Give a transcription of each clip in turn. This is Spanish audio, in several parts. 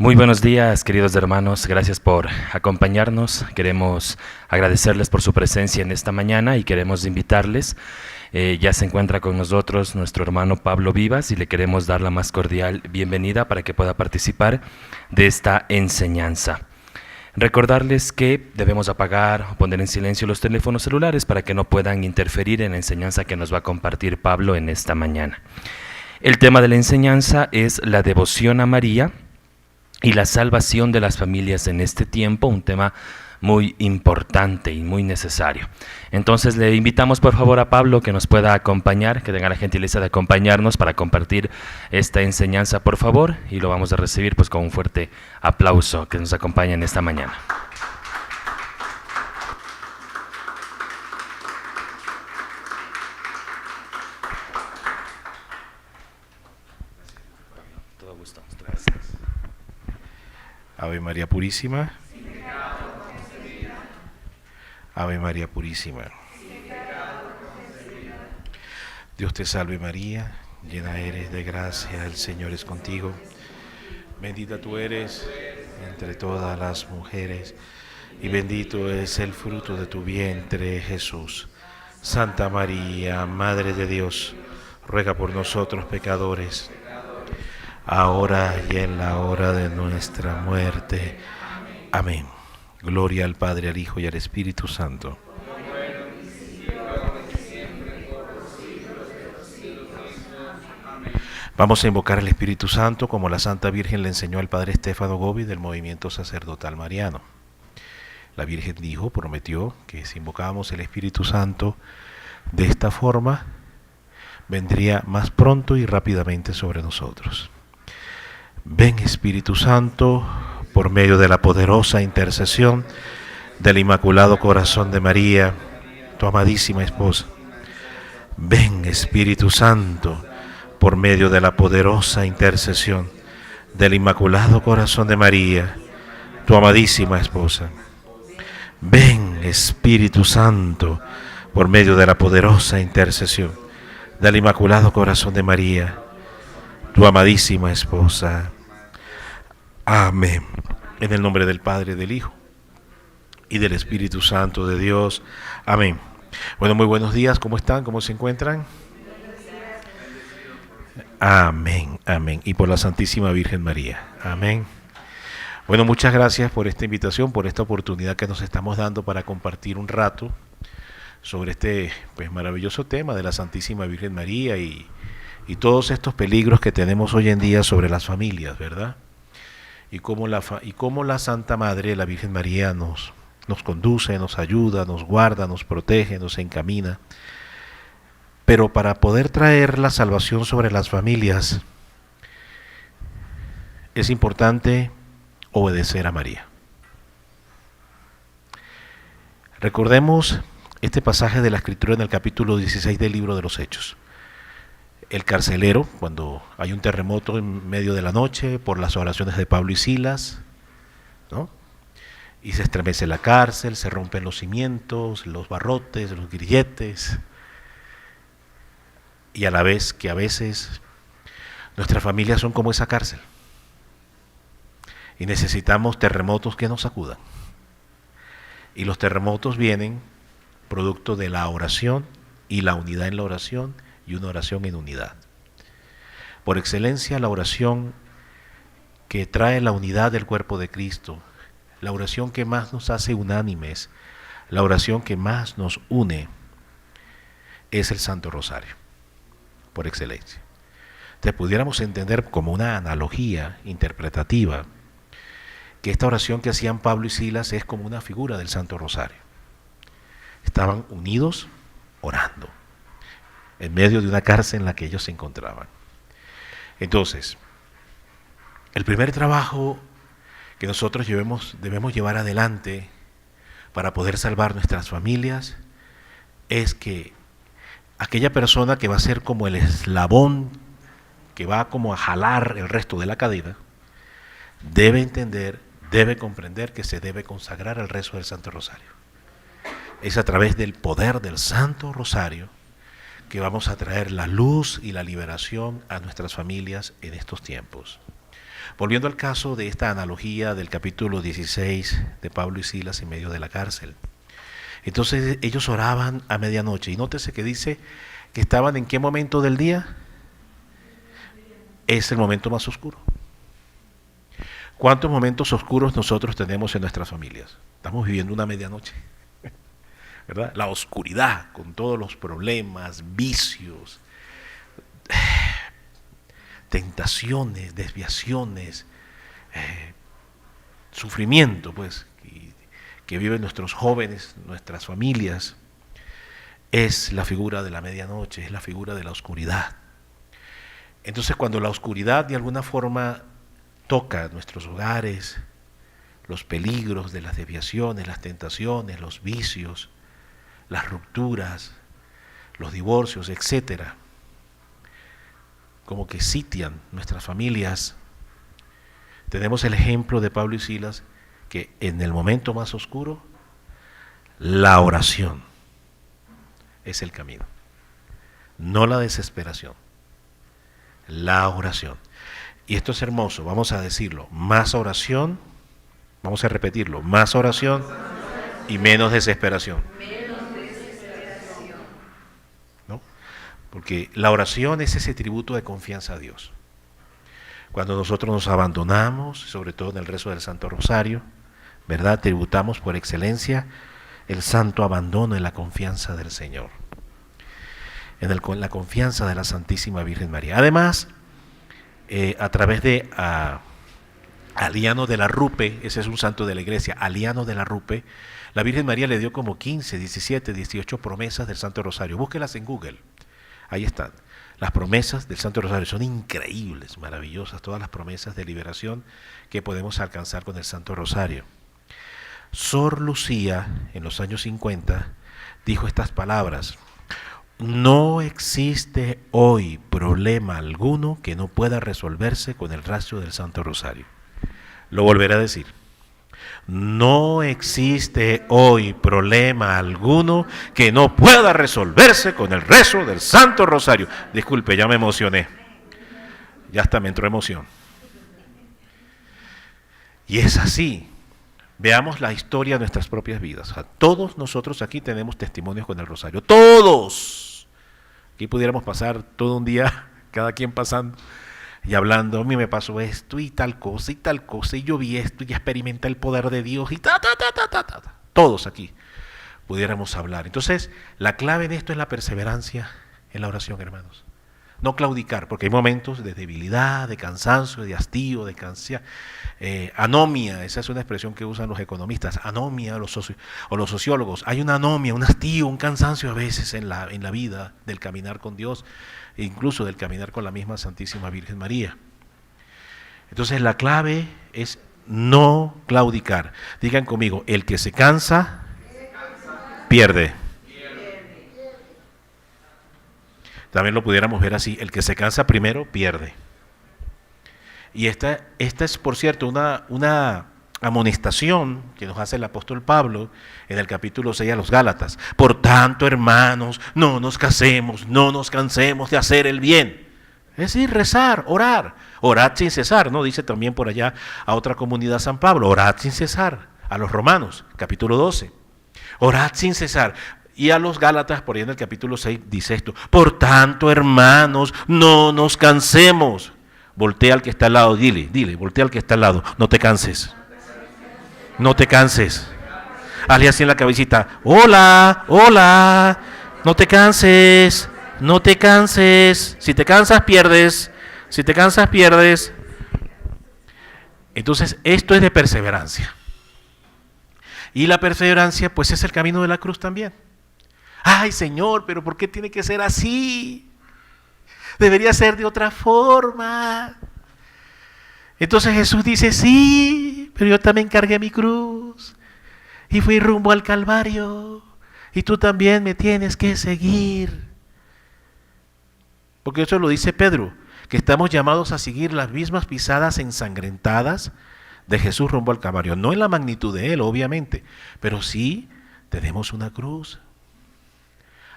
Muy buenos días, queridos hermanos. Gracias por acompañarnos. Queremos agradecerles por su presencia en esta mañana y queremos invitarles. Ya se encuentra con nosotros nuestro hermano Pablo Vivas y le queremos dar la más cordial bienvenida para que pueda participar de esta enseñanza. Recordarles que debemos apagar o poner en silencio los teléfonos celulares para que no puedan interferir en la enseñanza que nos va a compartir Pablo en esta mañana. El tema de la enseñanza es la devoción a María y la salvación de las familias en este tiempo, un tema muy importante y muy necesario. Entonces le invitamos por favor a Pablo que nos pueda acompañar, que tenga la gentileza de acompañarnos para compartir esta enseñanza, por favor, y lo vamos a recibir pues con un fuerte aplauso que nos acompañe en esta mañana. Todo gusto, gracias. Ave María Purísima. Ave María Purísima. Dios te salve María, llena eres de gracia, el Señor es contigo. Bendita tú eres entre todas las mujeres y bendito es el fruto de tu vientre, Jesús. Santa María, Madre de Dios, ruega por nosotros pecadores, ahora y en la hora de nuestra muerte. Amén. Gloria al Padre, al Hijo y al Espíritu Santo. Vamos a invocar al Espíritu Santo como la Santa Virgen le enseñó al Padre Estéfano Gobi del movimiento sacerdotal mariano. La Virgen dijo, prometió, que si invocábamos el Espíritu Santo de esta forma, vendría más pronto y rápidamente sobre nosotros. Ven Espíritu Santo, por medio de la poderosa intercesión del Inmaculado Corazón de María, tu amadísima esposa. Ven Espíritu Santo, por medio de la poderosa intercesión del Inmaculado Corazón de María, tu amadísima esposa. Ven Espíritu Santo, por medio de la poderosa intercesión del Inmaculado Corazón de María, tu amadísima esposa. Amén. En el nombre del Padre, del Hijo y del Espíritu Santo de Dios. Amén. Bueno, muy buenos días. ¿Cómo están? ¿Cómo se encuentran? Amén, amén. Y por la Santísima Virgen María. Amén. Bueno, muchas gracias por esta invitación, por esta oportunidad que nos estamos dando para compartir un rato sobre este maravilloso tema de la Santísima Virgen María y todos estos peligros que tenemos hoy en día sobre las familias, ¿verdad? Y cómo la Santa Madre, la Virgen María, nos conduce, nos ayuda, nos guarda, nos protege, nos encamina. Pero para poder traer la salvación sobre las familias, es importante obedecer a María. Recordemos este pasaje de la Escritura en el capítulo 16 del libro de los Hechos. El carcelero, cuando hay un terremoto en medio de la noche, por las oraciones de Pablo y Silas, ¿no? Y se estremece la cárcel, se rompen los cimientos, los barrotes, los grilletes, y a la vez que a veces nuestras familias son como esa cárcel, y necesitamos terremotos que nos sacudan. Y los terremotos vienen producto de la oración y la unidad en la oración, y una oración en unidad. Por excelencia, la oración que trae la unidad del cuerpo de Cristo, la oración que más nos hace unánimes, la oración que más nos une, es el Santo Rosario, por excelencia. Entonces pudiéramos entender como una analogía interpretativa que esta oración que hacían Pablo y Silas es como una figura del Santo Rosario. Estaban unidos orando en medio de una cárcel en la que ellos se encontraban. Entonces, el primer trabajo que nosotros debemos llevar adelante para poder salvar nuestras familias es que aquella persona que va a ser como el eslabón que va como a jalar el resto de la cadena, debe entender, debe comprender que se debe consagrar al rezo del Santo Rosario. Es a través del poder del Santo Rosario que vamos a traer la luz y la liberación a nuestras familias en estos tiempos. Volviendo al caso de esta analogía del capítulo 16 de Pablo y Silas en medio de la cárcel. Entonces ellos oraban a medianoche y nótese que dice que estaban en qué momento del día. Es el momento más oscuro. ¿Cuántos momentos oscuros nosotros tenemos en nuestras familias? Estamos viviendo una medianoche, ¿verdad? La oscuridad con todos los problemas, vicios, tentaciones, desviaciones, sufrimiento, pues, que viven nuestros jóvenes, nuestras familias. Es la figura de la medianoche, es la figura de la oscuridad. Entonces, cuando la oscuridad de alguna forma toca nuestros hogares, los peligros de las desviaciones, las tentaciones, los vicios, las rupturas, los divorcios, etcétera, como que sitian nuestras familias. Tenemos el ejemplo de Pablo y Silas, que en el momento más oscuro, la oración es el camino, no la desesperación, la oración. Y esto es hermoso, vamos a decirlo, más oración, vamos a repetirlo, más oración y menos desesperación. ¿No? Porque la oración es ese tributo de confianza a Dios. Cuando nosotros nos abandonamos, sobre todo en el rezo del Santo Rosario, ¿verdad? Tributamos por excelencia el santo abandono en la confianza del Señor, en la confianza de la Santísima Virgen María. Además, a través de Aliano de la Rupe, ese es un santo de la iglesia, Aliano de la Rupe, la Virgen María le dio como 15, 17, 18 promesas del Santo Rosario. Búsquelas en Google, ahí están. Las promesas del Santo Rosario son increíbles, maravillosas, todas las promesas de liberación que podemos alcanzar con el Santo Rosario. Sor Lucía, en los años 50, dijo estas palabras: no existe hoy problema alguno que no pueda resolverse con el rezo del Santo Rosario. Lo volveré a decir. No existe hoy problema alguno que no pueda resolverse con el rezo del Santo Rosario. Disculpe, ya me emocioné. Ya hasta me entró emoción. Y es así. Veamos la historia de nuestras propias vidas. O sea, todos nosotros aquí tenemos testimonios con el Rosario. ¡Todos! Aquí pudiéramos pasar todo un día, cada quien pasando y hablando. A mí me pasó esto y tal cosa, y yo vi esto y experimenté el poder de Dios y ta. Todos aquí pudiéramos hablar. Entonces, la clave en esto es la perseverancia en la oración, hermanos. No claudicar, porque hay momentos de debilidad, de cansancio, de hastío, de anomia. Esa es una expresión que usan los economistas, anomia, o los sociólogos. Hay una anomia, un hastío, un cansancio a veces en la vida del caminar con Dios, e incluso del caminar con la misma Santísima Virgen María. Entonces la clave es no claudicar. Digan conmigo, el que se cansa, pierde. También lo pudiéramos ver así, el que se cansa primero, pierde. Y esta es, por cierto, una amonestación que nos hace el apóstol Pablo en el capítulo 6 a los Gálatas. Por tanto, hermanos, no nos cansemos de hacer el bien. Es decir, rezar, orar. Orad sin cesar, ¿no? Dice también por allá a otra comunidad San Pablo, orad sin cesar. A los Romanos, capítulo 12. Orad sin cesar. Y a los Gálatas, por ahí en el capítulo 6, dice esto: por tanto, hermanos, no nos cansemos. Voltea al que está al lado, dile, voltea al que está al lado, no te canses. No te canses. Hazle así en la cabecita: hola, no te canses, no te canses. Si te cansas, pierdes. Entonces, esto es de perseverancia. Y la perseverancia, pues, es el camino de la cruz también. Ay, Señor, pero ¿por qué tiene que ser así? Debería ser de otra forma. Entonces Jesús dice: sí, pero yo también cargué mi cruz y fui rumbo al Calvario, y tú también me tienes que seguir. Porque eso lo dice Pedro, que estamos llamados a seguir las mismas pisadas ensangrentadas de Jesús rumbo al Calvario. No en la magnitud de él, obviamente, pero sí tenemos una cruz.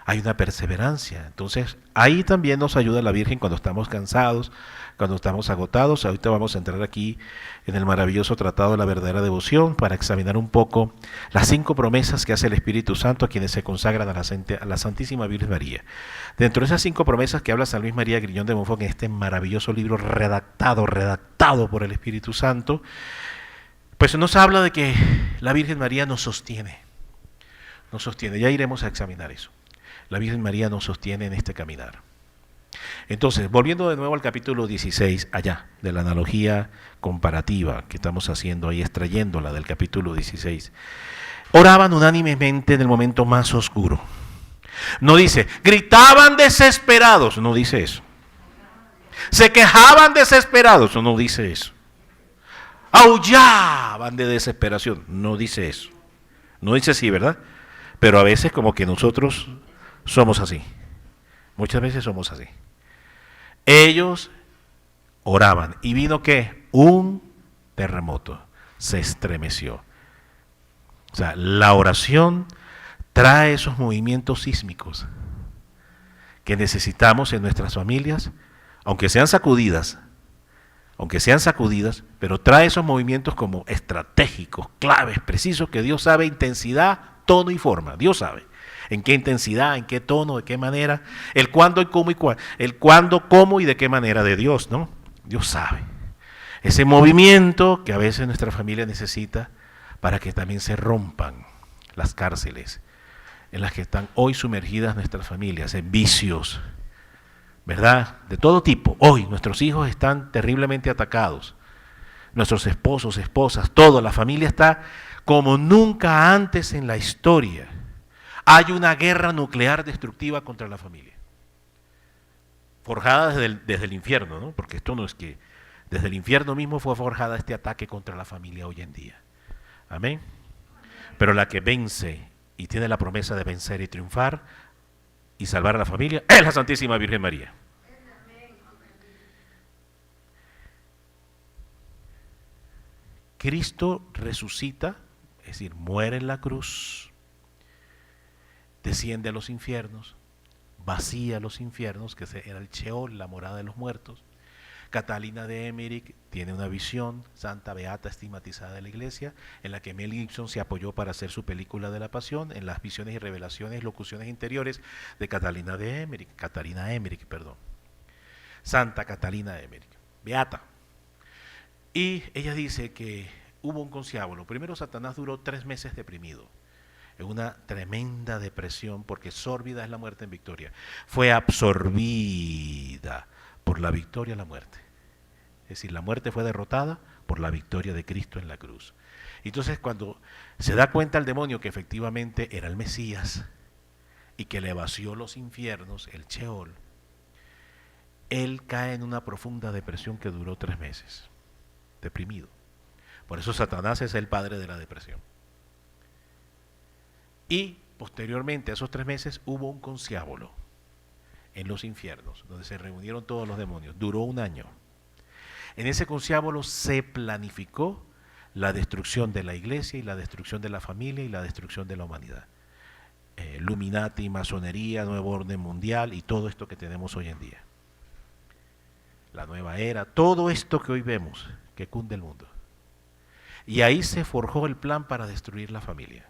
hay una perseverancia. Entonces, ahí también nos ayuda la Virgen cuando estamos cansados, cuando estamos agotados. Ahorita vamos a entrar aquí en el maravilloso tratado de la verdadera devoción para examinar un poco las 5 promesas que hace el Espíritu Santo a quienes se consagran a la Santísima Virgen María. Dentro de esas 5 promesas que habla San Luis María Grignion de Montfort en este maravilloso libro redactado por el Espíritu Santo, pues nos habla de que la Virgen María nos sostiene. Ya iremos a examinar eso. La Virgen María nos sostiene en este caminar. Entonces, volviendo de nuevo al capítulo 16, allá, de la analogía comparativa que estamos haciendo ahí, extrayéndola del capítulo 16. Oraban unánimemente en el momento más oscuro. No dice, gritaban desesperados, no dice eso. Se quejaban desesperados, no dice eso. Aullaban de desesperación, no dice eso. No dice así, ¿verdad? Pero a veces como que nosotros somos así. Muchas veces somos así. Ellos oraban y vino ¿qué? Un terremoto. Se estremeció. O sea, la oración trae esos movimientos sísmicos que necesitamos en nuestras familias, aunque sean sacudidas, pero trae esos movimientos como estratégicos, claves, precisos, que Dios sabe intensidad, tono y forma. Dios sabe en qué intensidad, en qué tono, de qué manera, el cuándo y cómo el cuándo, cómo y de qué manera de Dios, ¿no? Dios sabe. Ese movimiento que a veces nuestra familia necesita para que también se rompan las cárceles en las que están hoy sumergidas nuestras familias, en vicios, ¿verdad? De todo tipo. Hoy nuestros hijos están terriblemente atacados, nuestros esposos, esposas, todo, la familia está como nunca antes en la historia. Hay una guerra nuclear destructiva contra la familia, forjada desde el infierno, ¿no? Porque esto no es que desde el infierno mismo fue forjada este ataque contra la familia hoy en día. Amén. Pero la que vence y tiene la promesa de vencer y triunfar y salvar a la familia es la Santísima Virgen María. Cristo resucita, es decir, muere en la cruz, desciende a los infiernos, vacía los infiernos, que era el Sheol, la morada de los muertos. Catalina de Emmerich tiene una visión, santa beata estigmatizada de la iglesia, en la que Mel Gibson se apoyó para hacer su película de la Pasión, en las visiones y revelaciones, locuciones interiores de Catalina Emmerich, Santa Catalina de Emmerich, beata. Y ella dice que hubo un conciliábulo. Primero Satanás duró 3 meses deprimido, en una tremenda depresión, porque sórbida es la muerte en victoria. Fue absorbida por la victoria a la muerte. Es decir, la muerte fue derrotada por la victoria de Cristo en la cruz. Entonces, cuando se da cuenta el demonio que efectivamente era el Mesías y que le vació los infiernos, el Sheol, él cae en una profunda depresión que duró 3 meses, deprimido. Por eso Satanás es el padre de la depresión. Y posteriormente a esos 3 meses hubo un conciliábulo en los infiernos, donde se reunieron todos los demonios. Duró 1 año. En ese conciliábulo se planificó la destrucción de la iglesia y la destrucción de la familia y la destrucción de la humanidad. Illuminati, masonería, nuevo orden mundial y todo esto que tenemos hoy en día. La nueva era, todo esto que hoy vemos, que cunde el mundo. Y ahí se forjó el plan para destruir la familia.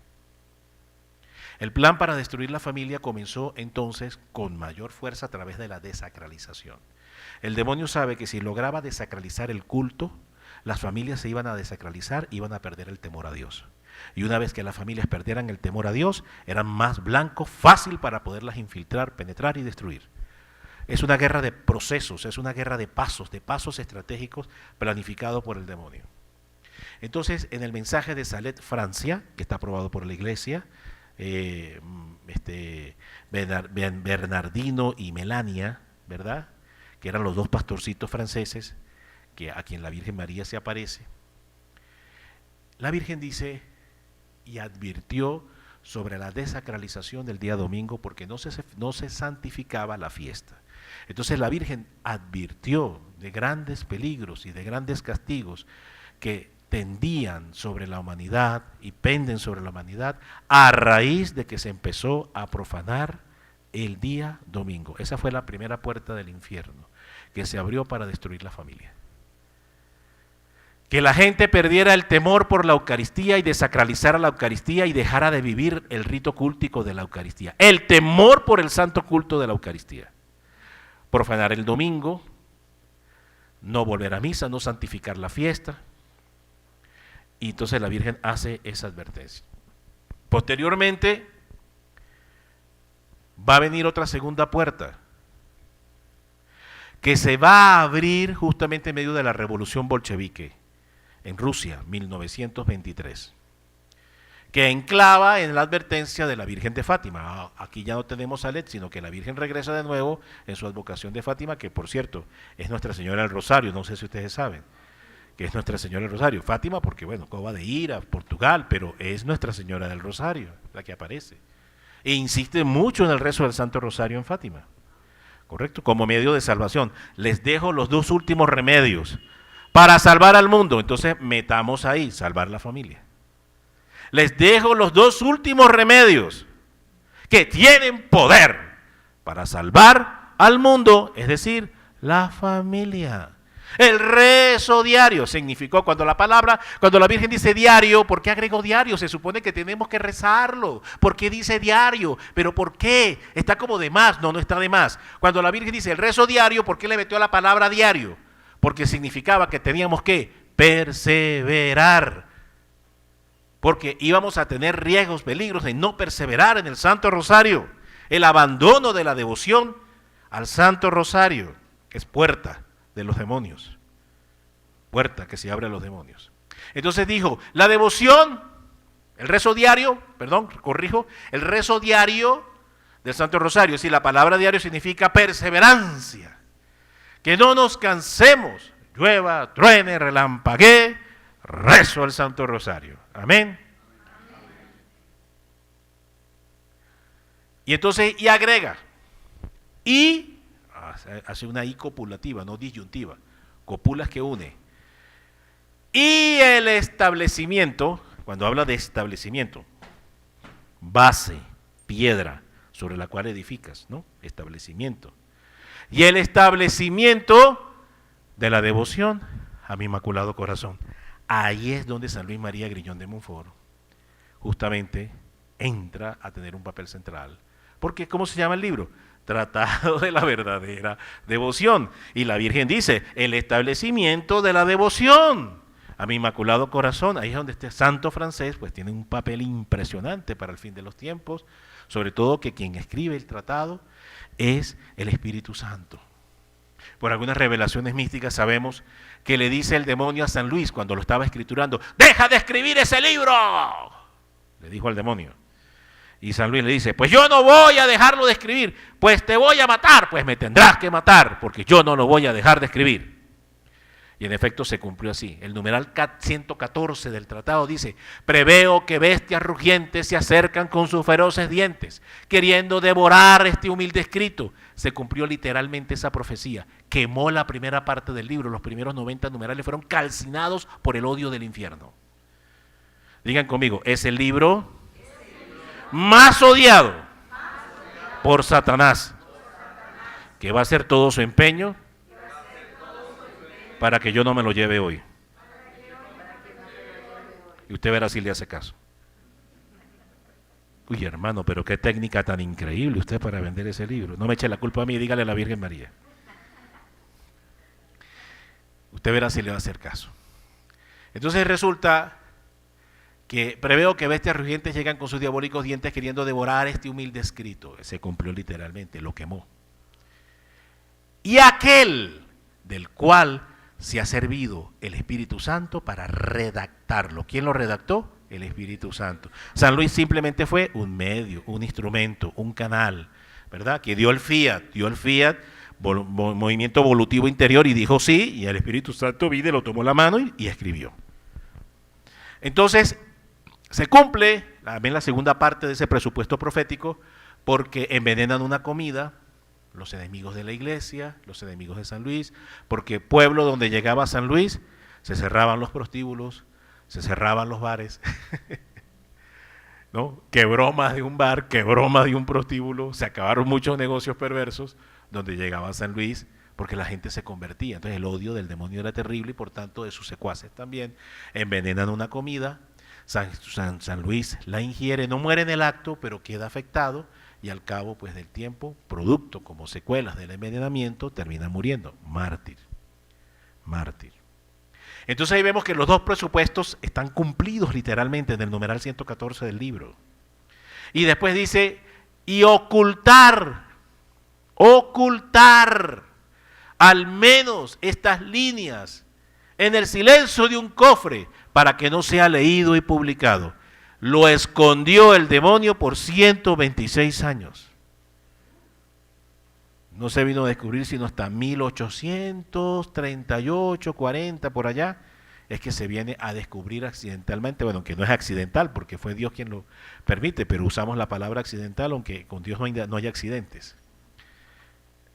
El plan para destruir la familia comenzó entonces con mayor fuerza a través de la desacralización. El demonio sabe que si lograba desacralizar el culto, las familias se iban a desacralizar, iban a perder el temor a Dios. Y una vez que las familias perdieran el temor a Dios, eran más blancos, fácil para poderlas infiltrar, penetrar y destruir. Es una guerra de procesos, es una guerra de pasos estratégicos planificados por el demonio. Entonces, en el mensaje de Salet, Francia, que está aprobado por la Iglesia, Bernardino y Melania, ¿verdad?, que eran los 2 pastorcitos franceses a quien la Virgen María se aparece. La Virgen dice y advirtió sobre la desacralización del día domingo porque no se santificaba la fiesta. Entonces la Virgen advirtió de grandes peligros y de grandes castigos que tendían sobre la humanidad y penden sobre la humanidad a raíz de que se empezó a profanar el día domingo. Esa fue la primera puerta del infierno que se abrió para destruir la familia. Que la gente perdiera el temor por la Eucaristía y desacralizara la Eucaristía y dejara de vivir el rito cúltico de la Eucaristía. El temor por el santo culto de la Eucaristía. Profanar el domingo, no volver a misa, no santificar la fiesta. Y entonces la Virgen hace esa advertencia. Posteriormente va a venir otra segunda puerta que se va a abrir justamente en medio de la revolución bolchevique en Rusia, 1923, que enclava en la advertencia de la Virgen de Fátima. Aquí ya no tenemos a Let, sino que la Virgen regresa de nuevo en su advocación de Fátima, que por cierto es Nuestra Señora del Rosario, no sé si ustedes saben que es Nuestra Señora del Rosario. Fátima porque, bueno, Cova de Ira, Portugal, pero es Nuestra Señora del Rosario la que aparece. E insiste mucho en el rezo del Santo Rosario en Fátima, ¿correcto? Como medio de salvación. Les dejo los dos últimos remedios para salvar al mundo. Entonces metamos ahí, salvar la familia. Les dejo los dos últimos remedios que tienen poder para salvar al mundo, es decir, la familia. El rezo diario significó cuando la Virgen dice diario, ¿por qué agregó diario? Se supone que tenemos que rezarlo. ¿Por qué dice diario? ¿Pero por qué? Está como de más. No, no está de más. Cuando la Virgen dice el rezo diario, ¿por qué le metió la palabra diario? Porque significaba que teníamos que perseverar. Porque íbamos a tener riesgos, peligros de no perseverar en el Santo Rosario. El abandono de la devoción al Santo Rosario es puerta de los demonios, puerta que se abre a los demonios. Entonces dijo, la devoción, el rezo diario, el rezo diario del Santo Rosario, si la palabra diario significa perseverancia, que no nos cansemos, llueva, truene, relampaguee, rezo el Santo Rosario. Amén. Y entonces, y agrega, y hace una I copulativa, no disyuntiva, copulas que une. Y el establecimiento, cuando habla de establecimiento, base, piedra, sobre la cual edificas, ¿no? Establecimiento. Y el establecimiento de la devoción a mi Inmaculado Corazón. Ahí es donde San Luis María Griñón de Montfort justamente entra a tener un papel central. Porque, ¿cómo se llama el libro? Tratado de la verdadera devoción. Y la Virgen dice, el establecimiento de la devoción a mi Inmaculado Corazón. Ahí es donde este santo francés pues tiene un papel impresionante para el fin de los tiempos, sobre todo que quien escribe el tratado es el Espíritu Santo. Por algunas revelaciones místicas sabemos que le dice el demonio a San Luis cuando lo estaba escriturando, ¡deja de escribir ese libro! Le dijo al demonio. Y San Luis le dice, pues yo no voy a dejarlo de escribir, pues te voy a matar, pues me tendrás que matar, porque yo no lo voy a dejar de escribir. Y en efecto se cumplió así. El numeral 114 del tratado dice, preveo que bestias rugientes se acercan con sus feroces dientes, queriendo devorar este humilde escrito. Se cumplió literalmente esa profecía. Quemó la primera parte del libro, los primeros 90 numerales fueron calcinados por el odio del infierno. Digan conmigo, es el libro más odiado por Satanás, que va a hacer todo su empeño para que yo no me lo lleve hoy. Y usted verá si le hace caso. Uy, hermano, pero qué técnica tan increíble usted para vender ese libro. No me eche la culpa a mí, dígale a la Virgen María. Usted verá si le va a hacer caso. Entonces resulta que preveo que bestias rugientes llegan con sus diabólicos dientes queriendo devorar este humilde escrito. Se cumplió literalmente, lo quemó. Y aquel del cual se ha servido el Espíritu Santo para redactarlo. ¿Quién lo redactó? El Espíritu Santo. San Luis simplemente fue un medio, un instrumento, un canal, ¿verdad? Que dio el fiat, movimiento volutivo interior y dijo sí, y el Espíritu Santo vino, lo tomó la mano y escribió. Entonces, se cumple también la segunda parte de ese presupuesto profético porque envenenan una comida, los enemigos de la iglesia, los enemigos de San Luis, porque pueblo donde llegaba San Luis, se cerraban los prostíbulos, se cerraban los bares, ¿no? Quebró más de un bar, quebró más de un prostíbulo, se acabaron muchos negocios perversos donde llegaba San Luis porque la gente se convertía. Entonces el odio del demonio era terrible y por tanto de sus secuaces también. Envenenan una comida, San Luis la ingiere, no muere en el acto, pero queda afectado y al cabo pues del tiempo, producto como secuelas del envenenamiento, termina muriendo. Mártir. Mártir. Entonces ahí vemos que los dos presupuestos están cumplidos literalmente en el numeral 114 del libro. Y después dice, y ocultar al menos estas líneas en el silencio de un cofre para que no sea leído y publicado. Lo escondió el demonio por 126 años. No se vino a descubrir sino hasta 1838, 40, por allá, es que se viene a descubrir accidentalmente, bueno, que no es accidental porque fue Dios quien lo permite, pero usamos la palabra accidental aunque con Dios no hay accidentes.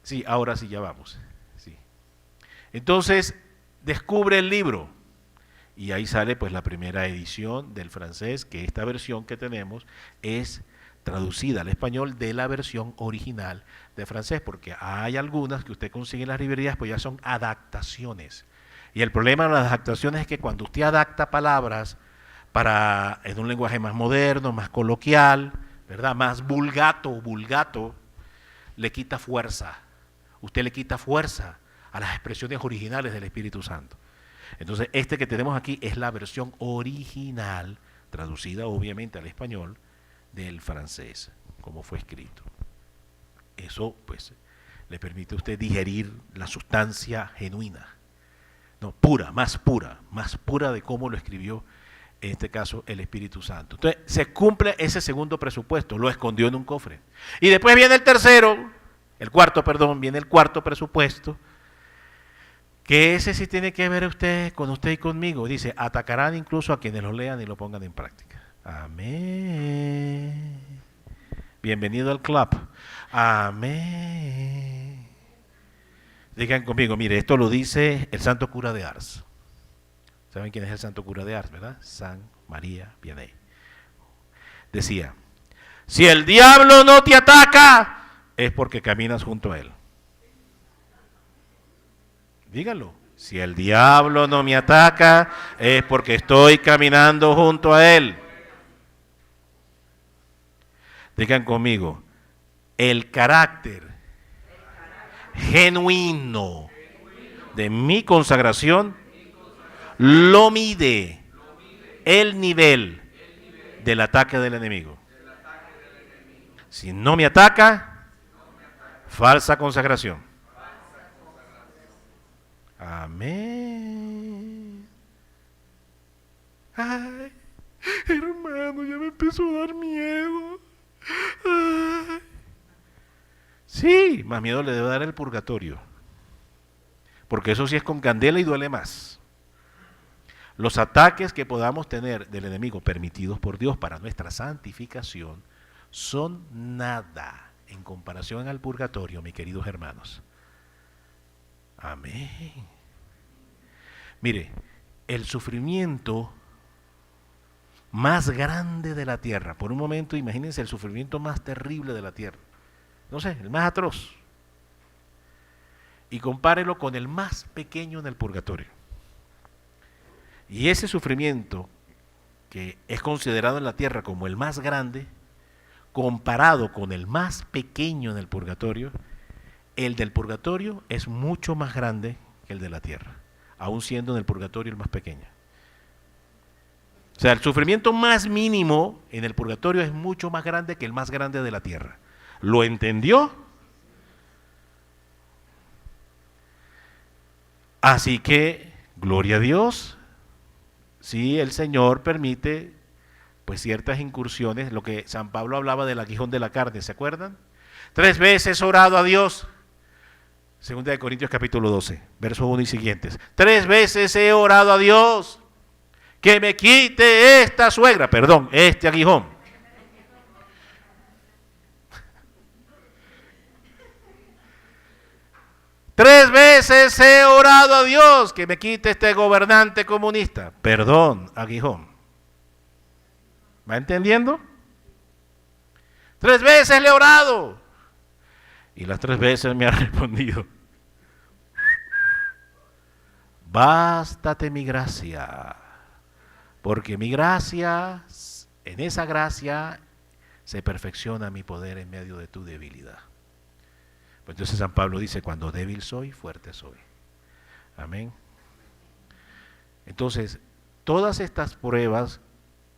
Sí, ahora sí ya vamos. Sí. Entonces, descubre el libro y ahí sale pues la primera edición del francés, que esta versión que tenemos es traducida al español de la versión original de francés, porque hay algunas que usted consigue en las librerías, pues ya son adaptaciones. Y el problema de las adaptaciones es que cuando usted adapta palabras en un lenguaje más moderno, más coloquial, ¿verdad? Más vulgato, le quita fuerza. Usted le quita fuerza a las expresiones originales del Espíritu Santo. Entonces, este que tenemos aquí es la versión original, traducida obviamente al español, del francés, como fue escrito. Eso, pues, le permite a usted digerir la sustancia genuina, no, más pura de cómo lo escribió, en este caso, el Espíritu Santo. Entonces, se cumple ese segundo presupuesto, lo escondió en un cofre. Y después viene el cuarto presupuesto, que ese sí tiene que ver con usted y conmigo. Dice, atacarán incluso a quienes lo lean y lo pongan en práctica. Amén. Bienvenido al club. Amén. Digan conmigo, mire, esto lo dice el santo cura de Ars. ¿Saben quién es el santo cura de Ars, verdad? San María Vianney. Decía, si el diablo no te ataca, es porque caminas junto a él. Díganlo. Si el diablo no me ataca, es porque estoy caminando junto a él. Digan conmigo, el carácter genuino de mi consagración lo mide el nivel del ataque del enemigo. Si no me ataca, falsa consagración. Amén. Ay, hermano, ya me empezó a dar miedo. Ay. Sí, más miedo le debe dar el purgatorio. Porque eso sí es con candela y duele más. Los ataques que podamos tener del enemigo permitidos por Dios para nuestra santificación son nada en comparación al purgatorio, mis queridos hermanos. Amén. Mire, el sufrimiento más grande de la tierra, por un momento imagínense el sufrimiento más terrible de la tierra, no sé, el más atroz, y compárelo con el más pequeño en el purgatorio. Y ese sufrimiento que es considerado en la tierra como el más grande, comparado con el más pequeño en el purgatorio, el del purgatorio es mucho más grande que el de la tierra, aun siendo en el purgatorio el más pequeño. O sea, el sufrimiento más mínimo en el purgatorio es mucho más grande que el más grande de la tierra. ¿Lo entendió? Así que, gloria a Dios, si el Señor permite pues ciertas incursiones, lo que San Pablo hablaba del aguijón de la carne, ¿se acuerdan? 3 veces he orado a Dios. 2 de Corintios capítulo 12, versos 1 y siguientes. 3 veces he orado a Dios que me quite este aguijón. Tres veces he orado a Dios que me quite este gobernante comunista. Perdón, aguijón. ¿Va entendiendo? 3 veces le he orado. Y las 3 veces me ha respondido: bástate mi gracia, porque mi gracia, en esa gracia se perfecciona mi poder en medio de tu debilidad. Pues entonces San Pablo dice: cuando débil soy, fuerte soy. Amén. Entonces, todas estas pruebas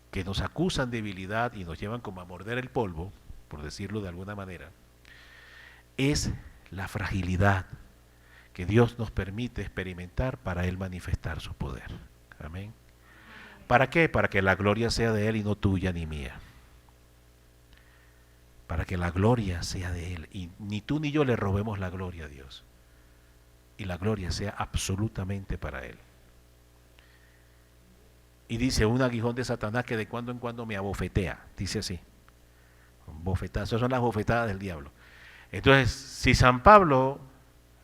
que nos acusan de debilidad y nos llevan como a morder el polvo, por decirlo de alguna manera, es la fragilidad que Dios nos permite experimentar para Él manifestar su poder. Amén. ¿Para qué? Para que la gloria sea de Él y no tuya ni mía. Para que la gloria sea de Él y ni tú ni yo le robemos la gloria a Dios. Y la gloria sea absolutamente para Él. Y dice: un aguijón de Satanás que de cuando en cuando me abofetea. Dice así. Bofetadas, esas son las bofetadas del diablo. Entonces, si San Pablo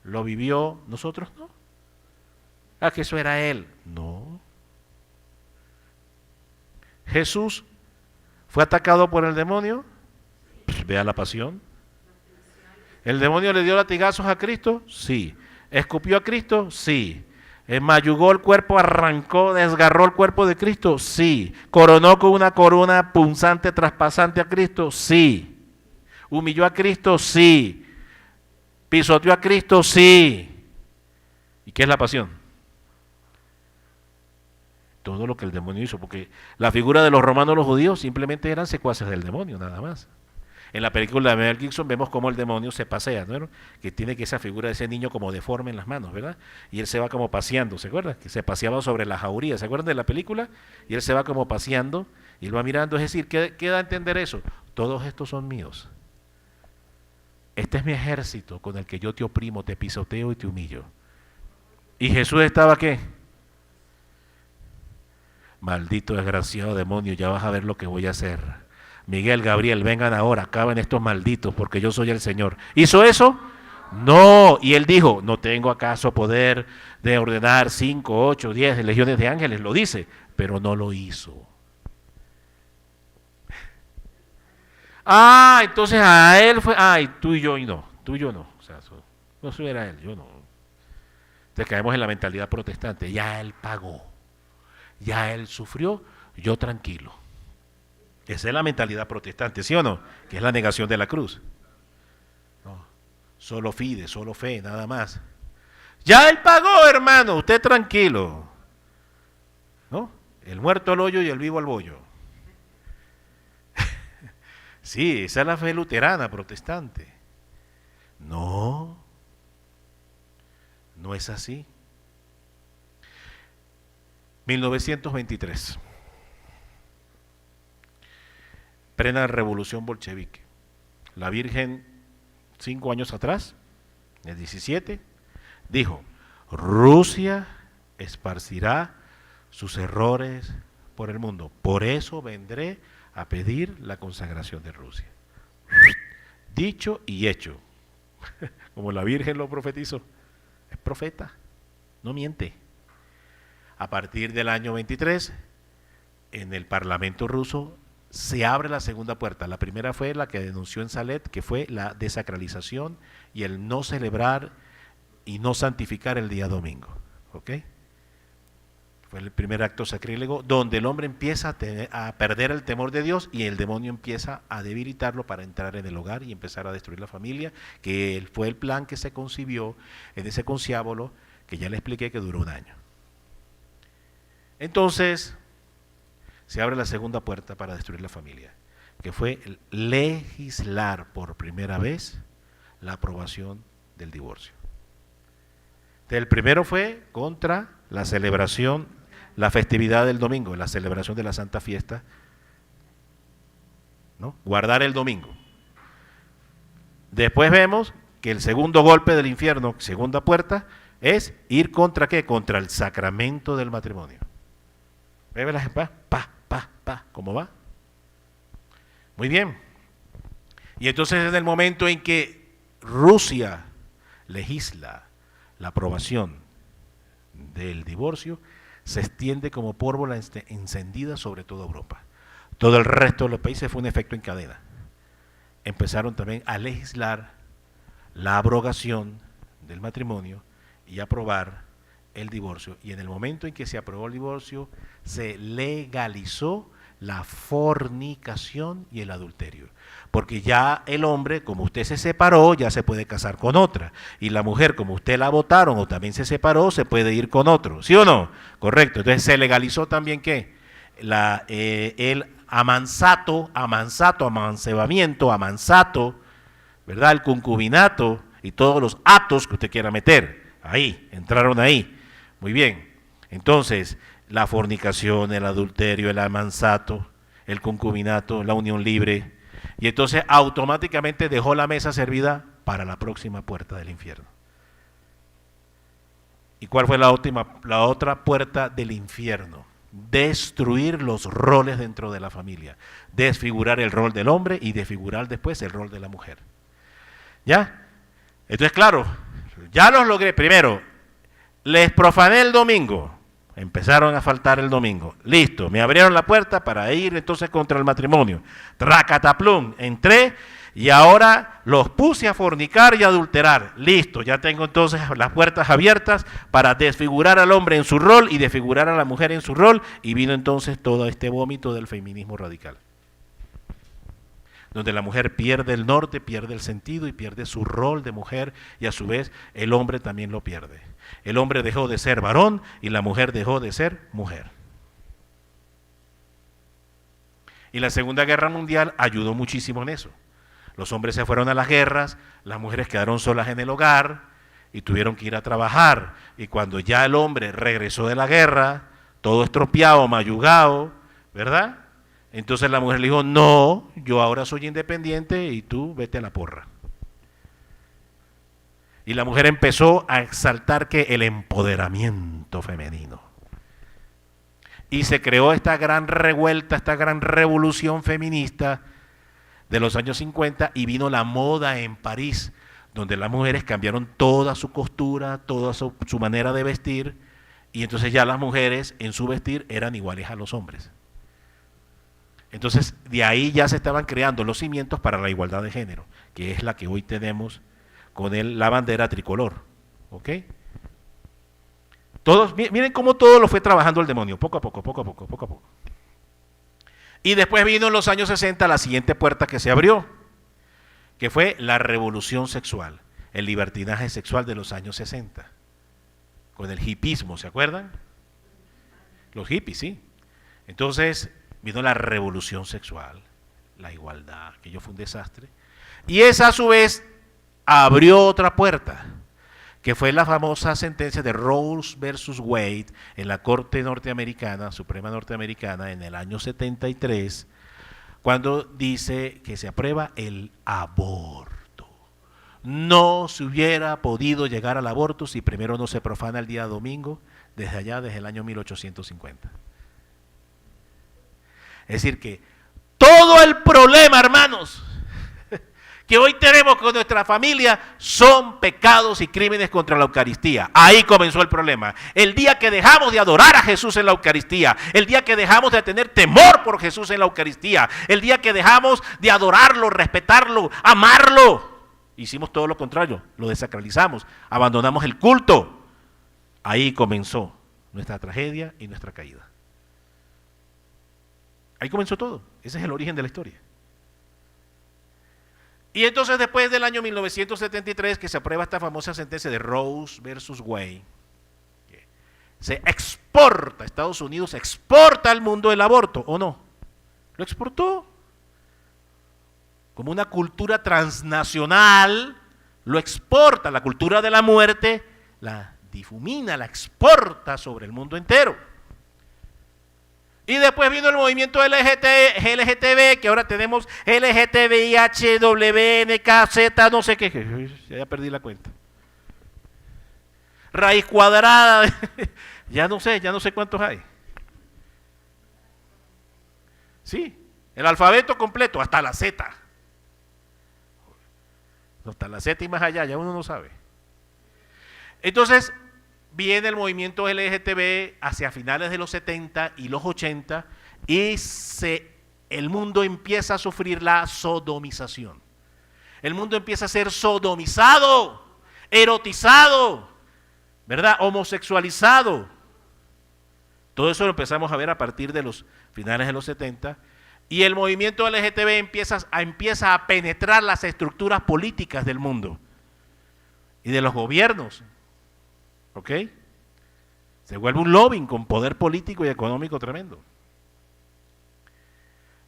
lo vivió, nosotros no. Ah, que eso era él. No. Jesús fue atacado por el demonio. Pues vea la pasión. ¿El demonio le dio latigazos a Cristo? Sí. ¿Escupió a Cristo? Sí. ¿Mayugó el cuerpo, arrancó, desgarró el cuerpo de Cristo? Sí. ¿Coronó con una corona punzante, traspasante a Cristo? Sí. ¿Humilló a Cristo? Sí. ¿Pisoteó a Cristo? Sí. ¿Y qué es la pasión? Todo lo que el demonio hizo, porque la figura de los romanos, los judíos, simplemente eran secuaces del demonio, nada más. En la película de Mel Gibson vemos cómo el demonio se pasea, ¿no? Que tiene que esa figura de ese niño como deforme en las manos, ¿verdad? Y él se va como paseando, ¿se acuerdan? Que se paseaba sobre la jauría, ¿se acuerdan de la película? Y él se va como paseando y él va mirando, es decir, ¿qué da a entender eso? Todos estos son míos. Este es mi ejército con el que yo te oprimo, te pisoteo y te humillo. ¿Y Jesús estaba qué? Maldito desgraciado demonio, ya vas a ver lo que voy a hacer. Miguel, Gabriel, vengan ahora, acaben estos malditos, porque yo soy el Señor. ¿Hizo eso? No. Y él dijo: ¿no tengo acaso poder de ordenar 5, 8, 10 legiones de ángeles? Lo dice, pero no lo hizo. Ah, entonces a él fue, ay, tú y yo y no, tú y yo no. O sea, no era él, yo no. Entonces caemos en la mentalidad protestante: ya él pagó, ya él sufrió, yo tranquilo. Esa es la mentalidad protestante, ¿sí o no? Que es la negación de la cruz. No, solo fide, solo fe, nada más. Ya él pagó, hermano, usted tranquilo. ¿No? El muerto al hoyo y el vivo al bollo. Sí, esa es la fe luterana, protestante. No, no es así. 1923. Plena revolución bolchevique. La Virgen, 5 años atrás, el 17, dijo: Rusia esparcirá sus errores por el mundo. Por eso vendré a pedir la consagración de Rusia. Dicho y hecho. Como la Virgen lo profetizó. Es profeta, no miente. A partir del año 23, en el Parlamento ruso se abre la segunda puerta. La primera fue la que denunció en Salet, que fue la desacralización y el no celebrar y no santificar el día domingo. ¿Ok? Fue el primer acto sacrílego donde el hombre empieza a perder el temor de Dios y el demonio empieza a debilitarlo para entrar en el hogar y empezar a destruir la familia, que fue el plan que se concibió en ese conciábulo que ya le expliqué que duró 1 año. Entonces se abre la segunda puerta para destruir la familia, que fue legislar por primera vez la aprobación del divorcio. El primero fue contra la celebración, la festividad del domingo, la celebración de la Santa Fiesta, ¿no? Guardar el domingo. Después vemos que el segundo golpe del infierno, segunda puerta, es ir contra ¿qué? Contra el sacramento del matrimonio. ¿Ve las ¿cómo va? Muy bien. Y entonces en el momento en que Rusia legisla la aprobación del divorcio, se extiende como pólvora encendida sobre toda Europa. Todo el resto de los países fue un efecto en cadena. empezaron también a legislar la abrogación del matrimonio y aprobar el divorcio. Y en el momento en que se aprobó el divorcio, se legalizó la fornicación y el adulterio. Porque ya el hombre, como usted se separó, ya se puede casar con otra. Y la mujer, como usted la votaron o también se separó, se puede ir con otro. ¿Sí o no? Correcto. Entonces se legalizó también ¿qué? El amancebamiento, ¿verdad? El concubinato y todos los actos que usted quiera meter. Ahí, entraron ahí. Muy bien. Entonces, la fornicación, el adulterio, el amansato, el concubinato, la unión libre. Y entonces automáticamente dejó la mesa servida para la próxima puerta del infierno. ¿Y cuál fue la otra puerta del infierno? Destruir los roles dentro de la familia. Desfigurar el rol del hombre y desfigurar después el rol de la mujer. ¿Ya? Entonces, claro, ya los logré. Primero, les profané el domingo. Empezaron a faltar el domingo. Listo, me abrieron la puerta para ir entonces contra el matrimonio. Tracataplum, entré y ahora los puse a fornicar y adulterar. Listo, ya tengo entonces las puertas abiertas para desfigurar al hombre en su rol y desfigurar a la mujer en su rol. Y vino entonces todo este vómito del feminismo radical, donde la mujer pierde el norte, pierde el sentido y pierde su rol de mujer, y a su vez el hombre también lo pierde. El hombre dejó de ser varón y la mujer dejó de ser mujer. Y la Segunda Guerra Mundial ayudó muchísimo en eso. Los hombres se fueron a las guerras, las mujeres quedaron solas en el hogar y tuvieron que ir a trabajar. Y cuando ya el hombre regresó de la guerra, todo estropeado, mayugado, ¿verdad? Entonces la mujer le dijo, no, yo ahora soy independiente y tú vete a la porra. Y la mujer empezó a exaltar que el empoderamiento femenino. Y se creó esta gran revuelta, esta gran revolución feminista de los años 50 y vino la moda en París, donde las mujeres cambiaron toda su costura, toda su manera de vestir, y entonces ya las mujeres en su vestir eran iguales a los hombres. Entonces, de ahí ya se estaban creando los cimientos para la igualdad de género, que es la que hoy tenemos con la bandera tricolor. ¿Ok? Miren cómo todo lo fue trabajando el demonio, poco a poco, poco a poco, poco a poco. Y después vino en los años 60 la siguiente puerta que se abrió, que fue la revolución sexual, el libertinaje sexual de los años 60, con el hipismo, ¿se acuerdan? Los hippies, sí. Entonces vino la revolución sexual, la igualdad, que yo fue un desastre. Y esa a su vez abrió otra puerta, que fue la famosa sentencia de Roe versus Wade en la Corte Norteamericana, Suprema Norteamericana, en el año 73, cuando dice que se aprueba el aborto. No se hubiera podido llegar al aborto si primero no se profana el día domingo, desde el año 1850. Es decir que todo el problema, hermanos, que hoy tenemos con nuestra familia son pecados y crímenes contra la Eucaristía. Ahí comenzó el problema. El día que dejamos de adorar a Jesús en la Eucaristía, el día que dejamos de tener temor por Jesús en la Eucaristía, el día que dejamos de adorarlo, respetarlo, amarlo, hicimos todo lo contrario, lo desacralizamos, abandonamos el culto. Ahí comenzó nuestra tragedia y nuestra caída. Ahí comenzó todo. Ese es el origen de la historia. Y entonces después del año 1973 que se aprueba esta famosa sentencia de Roe versus Wade, se exporta, Estados Unidos exporta al mundo el aborto, ¿o no? Lo exportó. Como una cultura transnacional, lo exporta, la cultura de la muerte, la difumina, la exporta sobre el mundo entero. Y después vino el movimiento LGTB, que ahora tenemos LGTBIH, WNKZ, no sé qué, ya perdí la cuenta. Raíz cuadrada, ya no sé cuántos hay. Sí, el alfabeto completo, hasta la Z. Hasta la Z y más allá, ya uno no sabe. Entonces, viene el movimiento LGTB hacia finales de los 70 y los 80 y el mundo empieza a sufrir la sodomización. El mundo empieza a ser sodomizado, erotizado, ¿verdad? Homosexualizado. Todo eso lo empezamos a ver a partir de los finales de los 70. Y el movimiento LGTB empieza a penetrar las estructuras políticas del mundo y de los gobiernos. ¿Ok? Se vuelve un lobbying con poder político y económico tremendo.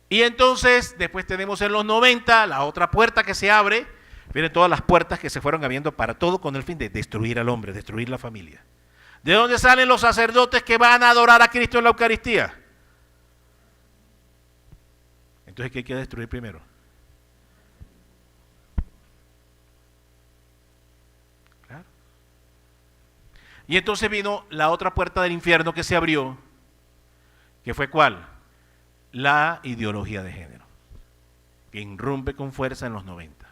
Y entonces, después tenemos en los 90 la otra puerta que se abre. Miren todas las puertas que se fueron abriendo para todo con el fin de destruir al hombre, destruir la familia. ¿De dónde salen los sacerdotes que van a adorar a Cristo en la Eucaristía? Entonces, ¿qué hay que destruir primero? Claro. Y entonces vino la otra puerta del infierno que se abrió, que fue ¿cuál? La ideología de género, que irrumpe con fuerza en los 90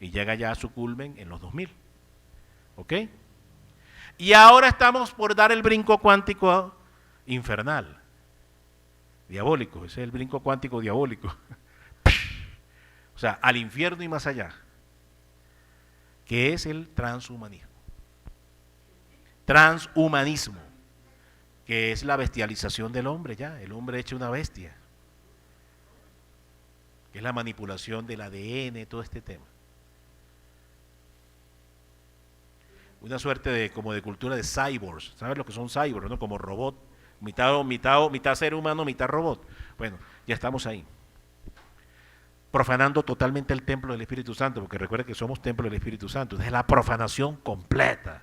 y llega ya a su culmen en los 2000. ¿Ok? Y ahora estamos por dar el brinco cuántico infernal, diabólico, ese es el brinco cuántico diabólico. O sea, al infierno y más allá, que es el transhumanismo. Transhumanismo, que es la bestialización del hombre ya, el hombre hecho una bestia, que es la manipulación del ADN, todo este tema. Una suerte de como de cultura de cyborgs, ¿sabes lo que son cyborgs, no? Como robot, mitad ser humano, mitad robot. Bueno, ya estamos ahí. Profanando totalmente el templo del Espíritu Santo, porque recuerden que somos templo del Espíritu Santo. Es la profanación completa,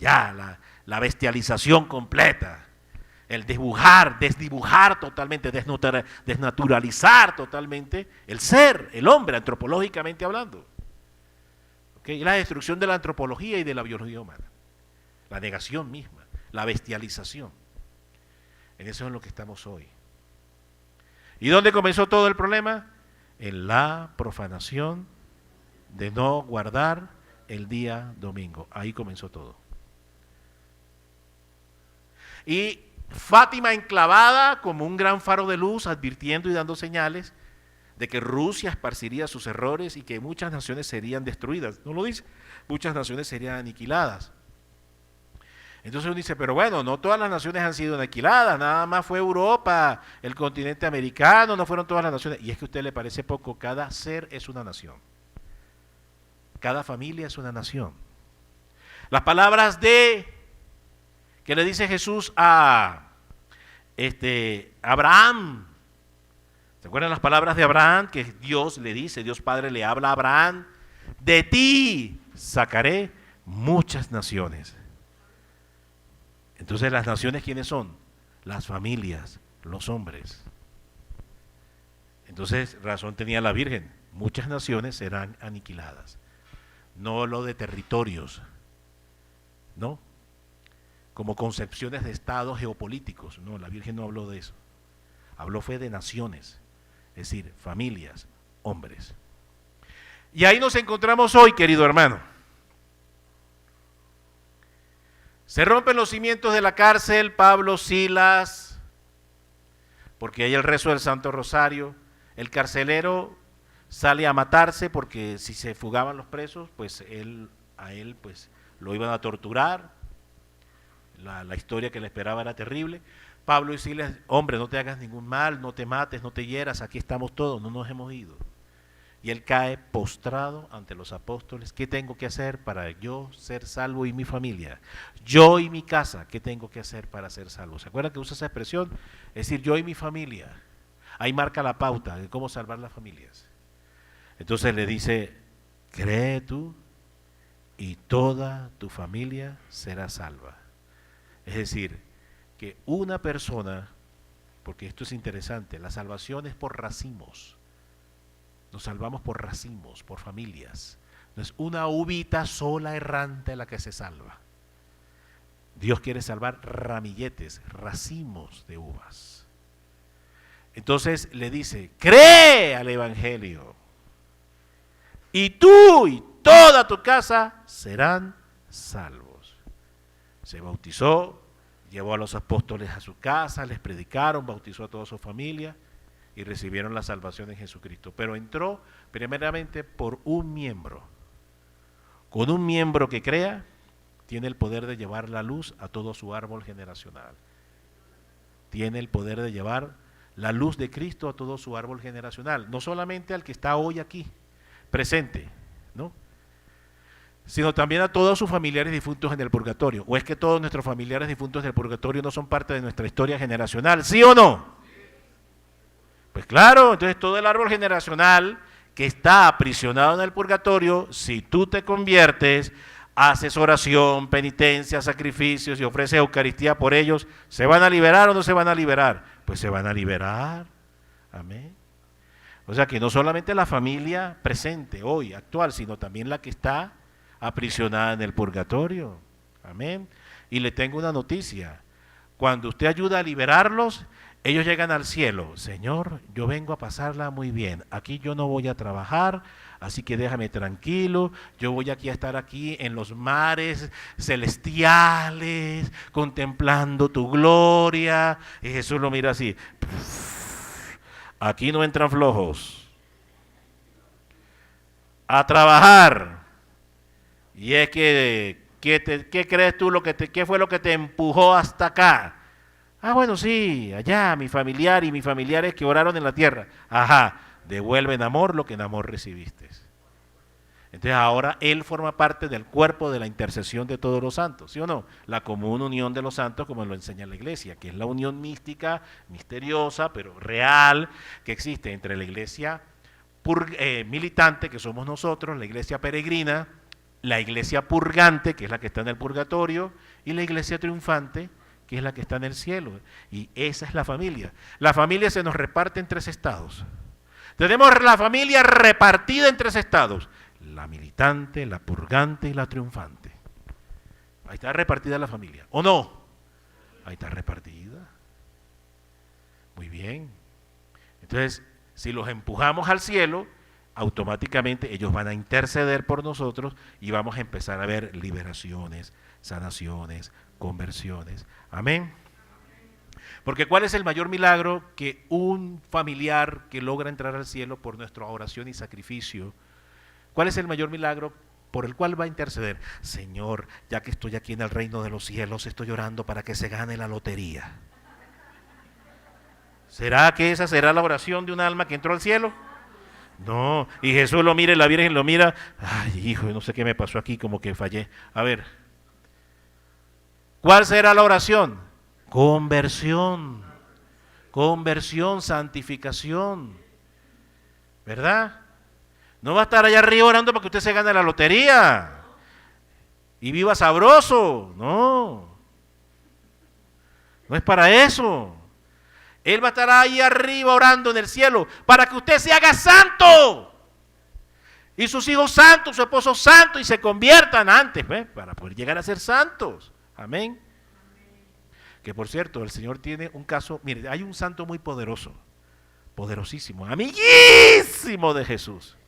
ya, la bestialización completa, el desdibujar totalmente, desnaturalizar totalmente el ser, el hombre, antropológicamente hablando. ¿Okay? Y la destrucción de la antropología y de la biología humana, la negación misma, la bestialización. En eso es en lo que estamos hoy. ¿Y dónde comenzó todo el problema? En la profanación de no guardar el día domingo. Ahí comenzó todo. Y Fátima enclavada como un gran faro de luz, advirtiendo y dando señales de que Rusia esparciría sus errores y que muchas naciones serían destruidas. ¿No lo dice? Muchas naciones serían aniquiladas. Entonces uno dice, pero bueno, no todas las naciones han sido aniquiladas, nada más fue Europa, el continente americano, no fueron todas las naciones. Y es que a usted le parece poco, cada ser es una nación. Cada familia es una nación. Las palabras que le dice Jesús a Abraham. ¿Se acuerdan las palabras de Abraham? Que Dios le dice, Dios Padre le habla a Abraham, de ti sacaré muchas naciones. Entonces, ¿las naciones quiénes son? Las familias, los hombres. Entonces, razón tenía la Virgen, muchas naciones serán aniquiladas. No lo de territorios, ¿no? Como concepciones de estados geopolíticos. No, la Virgen no habló de eso. Habló fue de naciones, es decir, familias, hombres. Y ahí nos encontramos hoy, querido hermano. Se rompen los cimientos de la cárcel, Pablo, Silas, porque hay el rezo del Santo Rosario. El carcelero sale a matarse porque si se fugaban los presos, pues a él pues lo iban a torturar. La historia que le esperaba era terrible. Pablo y Silas, hombre, no te hagas ningún mal, no te mates, no te hieras, aquí estamos todos, no nos hemos ido. Y él cae postrado ante los apóstoles. ¿Qué tengo que hacer para yo ser salvo y mi familia? Yo y mi casa, ¿qué tengo que hacer para ser salvo? ¿Se acuerdan que usa esa expresión? Es decir, yo y mi familia. Ahí marca la pauta de cómo salvar las familias. Entonces le dice, cree tú y toda tu familia será salva. Es decir, que una persona, porque esto es interesante, la salvación es por racimos. Nos salvamos por racimos, por familias. No es una uvita sola errante la que se salva. Dios quiere salvar ramilletes, racimos de uvas. Entonces le dice, cree al Evangelio. Y tú y toda tu casa serán salvos. Se bautizó, llevó a los apóstoles a su casa, les predicaron, bautizó a toda su familia. y recibieron la salvación en Jesucristo. Pero entró primeramente por un miembro. Con un miembro que crea, tiene el poder de llevar la luz a todo su árbol generacional. Tiene el poder de llevar la luz de Cristo a todo su árbol generacional. No solamente al que está hoy aquí, presente, ¿no?, sino también a todos sus familiares difuntos en el purgatorio. ¿O es que todos nuestros familiares difuntos del purgatorio no son parte de nuestra historia generacional? ¿Sí o no? Pues claro, entonces todo el árbol generacional que está aprisionado en el purgatorio, si tú te conviertes, haces oración, penitencia, sacrificios y ofreces Eucaristía por ellos, ¿se van a liberar o no se van a liberar? Pues se van a liberar. Amén. O sea que no solamente la familia presente, hoy, actual, sino también la que está aprisionada en el purgatorio. Amén. Y le tengo una noticia: cuando usted ayuda a liberarlos, ellos llegan al cielo. Señor, yo vengo a pasarla muy bien, aquí yo no voy a trabajar, así que déjame tranquilo, yo voy aquí a estar aquí en los mares celestiales, contemplando tu gloria. Y Jesús lo mira así: aquí no entran flojos, a trabajar. Y es que, ¿qué crees tú? ¿Qué fue lo que te empujó hasta acá? Ah, bueno, sí, allá, mi familiar y mis familiares que oraron en la tierra. Ajá, devuelve en amor lo que en amor recibiste. Entonces ahora él forma parte del cuerpo de la intercesión de todos los santos, ¿sí o no? La común unión de los santos, como lo enseña la iglesia, que es la unión mística, misteriosa, pero real, que existe entre la iglesia militante, que somos nosotros, la iglesia peregrina, la iglesia purgante, que es la que está en el purgatorio, y la iglesia triunfante, que es la que está en el cielo. Y esa es la familia. La familia se nos reparte en 3 estados. Tenemos la familia repartida en 3 estados: la militante, la purgante y la triunfante. Ahí está repartida la familia, ¿o no? Ahí está repartida. Muy bien. Entonces, si los empujamos al cielo, automáticamente ellos van a interceder por nosotros y vamos a empezar a ver liberaciones, sanaciones, conversiones. Amén. Porque ¿cuál es el mayor milagro que un familiar que logra entrar al cielo por nuestra oración y sacrificio? ¿Cuál es el mayor milagro por el cual va a interceder? Señor, ya que estoy aquí en el reino de los cielos, estoy orando para que se gane la lotería. ¿Será que esa será la oración de un alma que entró al cielo? No, y Jesús lo mira y la Virgen lo mira. Ay, hijo, no sé qué me pasó aquí, como que fallé. A ver, ¿cuál será la oración? Conversión, conversión, santificación, ¿verdad? No va a estar allá arriba orando para que usted se gane la lotería y viva sabroso. No, no es para eso. Él va a estar ahí arriba orando en el cielo para que usted se haga santo y sus hijos santos, su esposo santo, y se conviertan antes, ¿ves?, para poder llegar a ser santos. Amén. Que por cierto, el Señor tiene un caso. Mire, hay un santo muy poderoso, poderosísimo, amiguísimo de Jesús.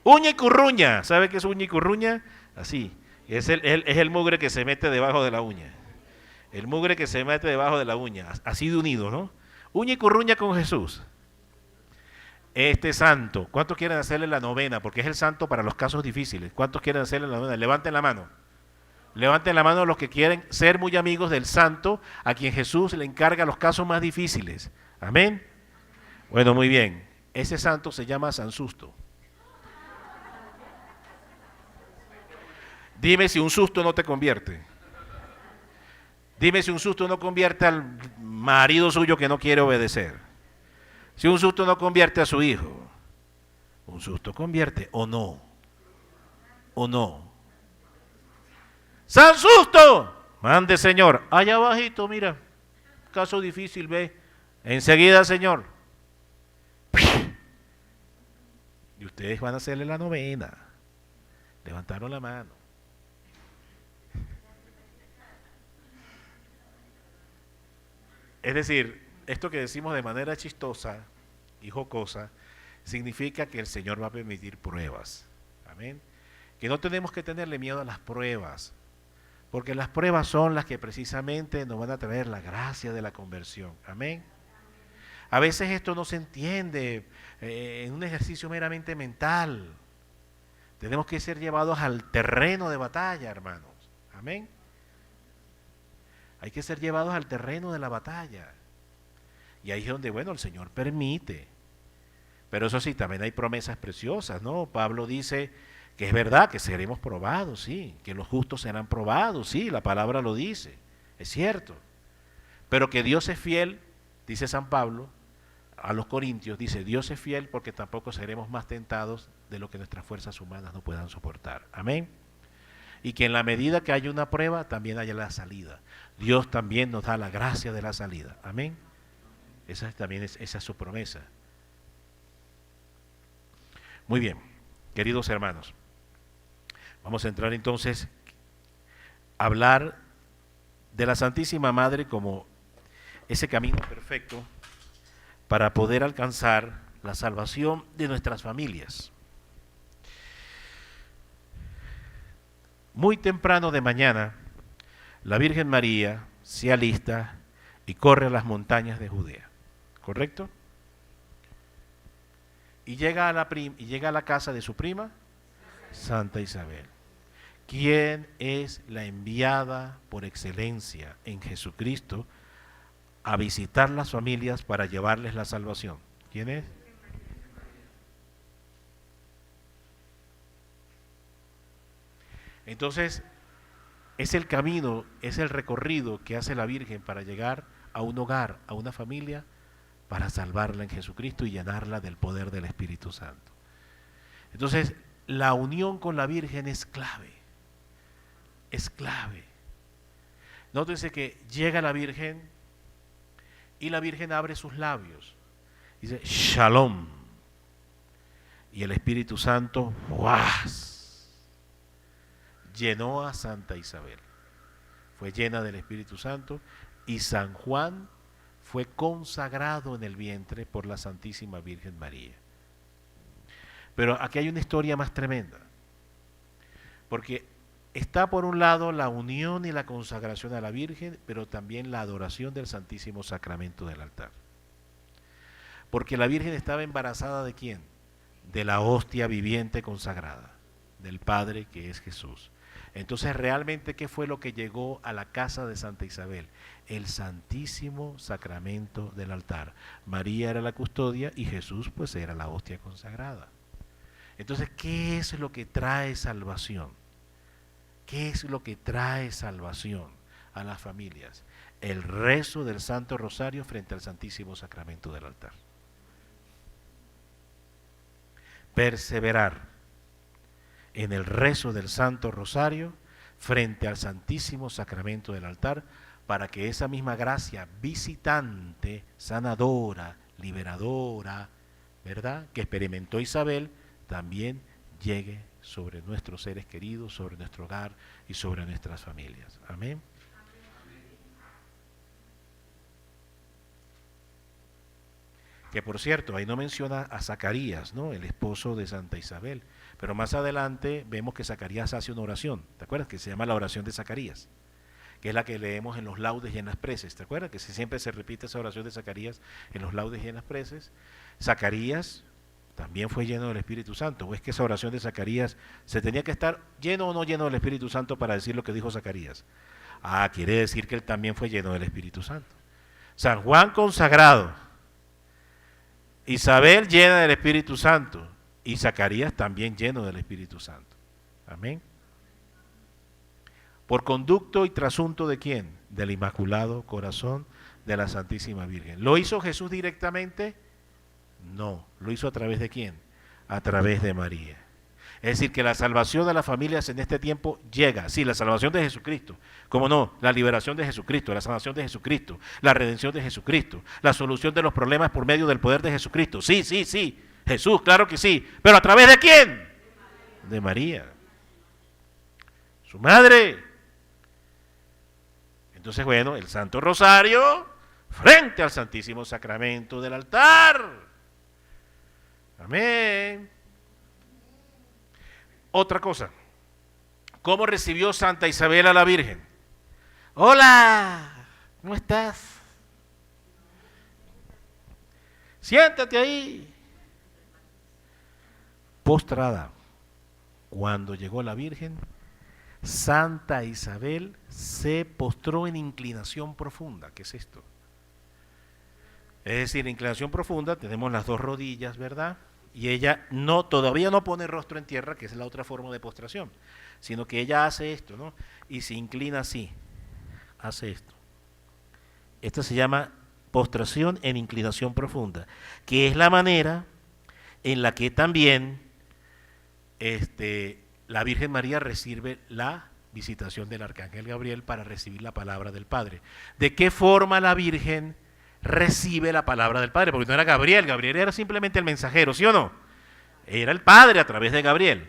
Uña y curruña. ¿Sabe qué es uña y curruña? Así, es el mugre que se mete debajo de la uña. El mugre que se mete debajo de la uña, así de unido, ¿no? Uña y curruña con Jesús. Este santo, ¿cuántos quieren hacerle la novena? Porque es el santo para los casos difíciles. ¿Cuántos quieren hacerle la novena? Levanten la mano. Levanten la mano los que quieren ser muy amigos del santo a quien Jesús le encarga los casos más difíciles. Amén. Bueno, muy bien. Ese santo se llama San Susto. Dime si un susto no te convierte. Dime si un susto no convierte al marido suyo que no quiere obedecer. Si un susto no convierte a su hijo. Un susto convierte, ¿o no? ¿O no? ¡San Susto! Mande, Señor. Allá abajito, mira. Caso difícil, ve. Enseguida, Señor. Y ustedes van a hacerle la novena. Levantaron la mano. Es decir, esto que decimos de manera chistosa y jocosa, significa que el Señor va a permitir pruebas. Amén. Que no tenemos que tenerle miedo a las pruebas, porque las pruebas son las que precisamente nos van a traer la gracia de la conversión. Amén. A veces esto no se entiende en un ejercicio meramente mental. Tenemos que ser llevados al terreno de batalla, hermanos. Amén. Hay que ser llevados al terreno de la batalla. Y ahí es donde, bueno, el Señor permite. Pero eso sí, también hay promesas preciosas, ¿no? Pablo dice que es verdad que seremos probados, sí, que los justos serán probados, sí, la palabra lo dice, es cierto. Pero que Dios es fiel, dice San Pablo a los Corintios, dice, Dios es fiel porque tampoco seremos más tentados de lo que nuestras fuerzas humanas no puedan soportar. Amén. Y que en la medida que haya una prueba, también haya la salida. Dios también nos da la gracia de la salida. Amén. Esa es su promesa. Muy bien, queridos hermanos. Vamos a entrar entonces a hablar de la Santísima Madre como ese camino perfecto para poder alcanzar la salvación de nuestras familias. Muy temprano de mañana, la Virgen María se alista y corre a las montañas de Judea, ¿correcto? Y llega a la casa de su prima, Santa Isabel. ¿Quién es la enviada por excelencia en Jesucristo a visitar las familias para llevarles la salvación? ¿Quién es? Entonces, es el camino, es el recorrido que hace la Virgen para llegar a un hogar, a una familia, para salvarla en Jesucristo y llenarla del poder del Espíritu Santo. Entonces, la unión con la Virgen es clave. Es clave. Nótense que llega la Virgen y la Virgen abre sus labios. Dice, Shalom. Y el Espíritu Santo, ¡guas!, llenó a Santa Isabel. Fue llena del Espíritu Santo y San Juan fue consagrado en el vientre por la Santísima Virgen María. Pero aquí hay una historia más tremenda, porque está por un lado la unión y la consagración a la Virgen, pero también la adoración del Santísimo Sacramento del altar. Porque la Virgen estaba embarazada ¿de quién? De la hostia viviente consagrada, del Padre que es Jesús. Entonces, realmente, ¿qué fue lo que llegó a la casa de Santa Isabel? El Santísimo Sacramento del altar. María era la custodia y Jesús pues era la hostia consagrada. Entonces, ¿qué es lo que trae salvación? ¿Qué es lo que trae salvación a las familias? El rezo del Santo Rosario frente al Santísimo Sacramento del altar. Perseverar en el rezo del Santo Rosario frente al Santísimo Sacramento del altar para que esa misma gracia visitante, sanadora, liberadora, ¿verdad?, que experimentó Isabel, también llegue sobre nuestros seres queridos, sobre nuestro hogar y sobre nuestras familias. Amén. Que por cierto, ahí no menciona a Zacarías, ¿no?, el esposo de Santa Isabel, pero más adelante vemos que Zacarías hace una oración, ¿te acuerdas? Que se llama la oración de Zacarías, que es la que leemos en los laudes y en las preces, ¿te acuerdas? Que siempre se repite esa oración de Zacarías en los laudes y en las preces. Zacarías también fue lleno del Espíritu Santo, o es que esa oración de Zacarías se tenía que estar lleno o no lleno del Espíritu Santo para decir lo que dijo Zacarías. Ah, quiere decir que él también fue lleno del Espíritu Santo. San Juan consagrado, Isabel llena del Espíritu Santo y Zacarías también lleno del Espíritu Santo. Amén. ¿Por conducto y trasunto de quién? Del Inmaculado Corazón de la Santísima Virgen. ¿Lo hizo Jesús directamente? No. ¿Lo hizo a través de quién? A través de María. Es decir, que la salvación de las familias en este tiempo llega. Sí, la salvación de Jesucristo. ¿Cómo no? La liberación de Jesucristo, la sanación de Jesucristo, la redención de Jesucristo, la solución de los problemas por medio del poder de Jesucristo. Sí, sí, sí. Jesús, claro que sí. ¿Pero a través de quién? De María. Su madre. Entonces, bueno, el Santo Rosario frente al Santísimo Sacramento del altar. Amén. Otra cosa, ¿cómo recibió Santa Isabel a la Virgen? Hola, ¿cómo estás? siéntate ahí. Postrada. Cuando llegó la Virgen, Santa Isabel se postró en inclinación profunda. ¿Qué es esto? Es decir, inclinación profunda, tenemos las dos rodillas, ¿verdad? Y ella todavía no pone rostro en tierra, que es la otra forma de postración, sino que ella hace esto, ¿no? Y se inclina así, hace esto. Esto se llama postración en inclinación profunda, que es la manera en la que también la Virgen María recibe la visitación del Arcángel Gabriel para recibir la palabra del Padre. ¿De qué forma la Virgen recibe la palabra del Padre? Porque no era Gabriel, Gabriel era simplemente el mensajero, ¿sí o no? Era el Padre a través de Gabriel,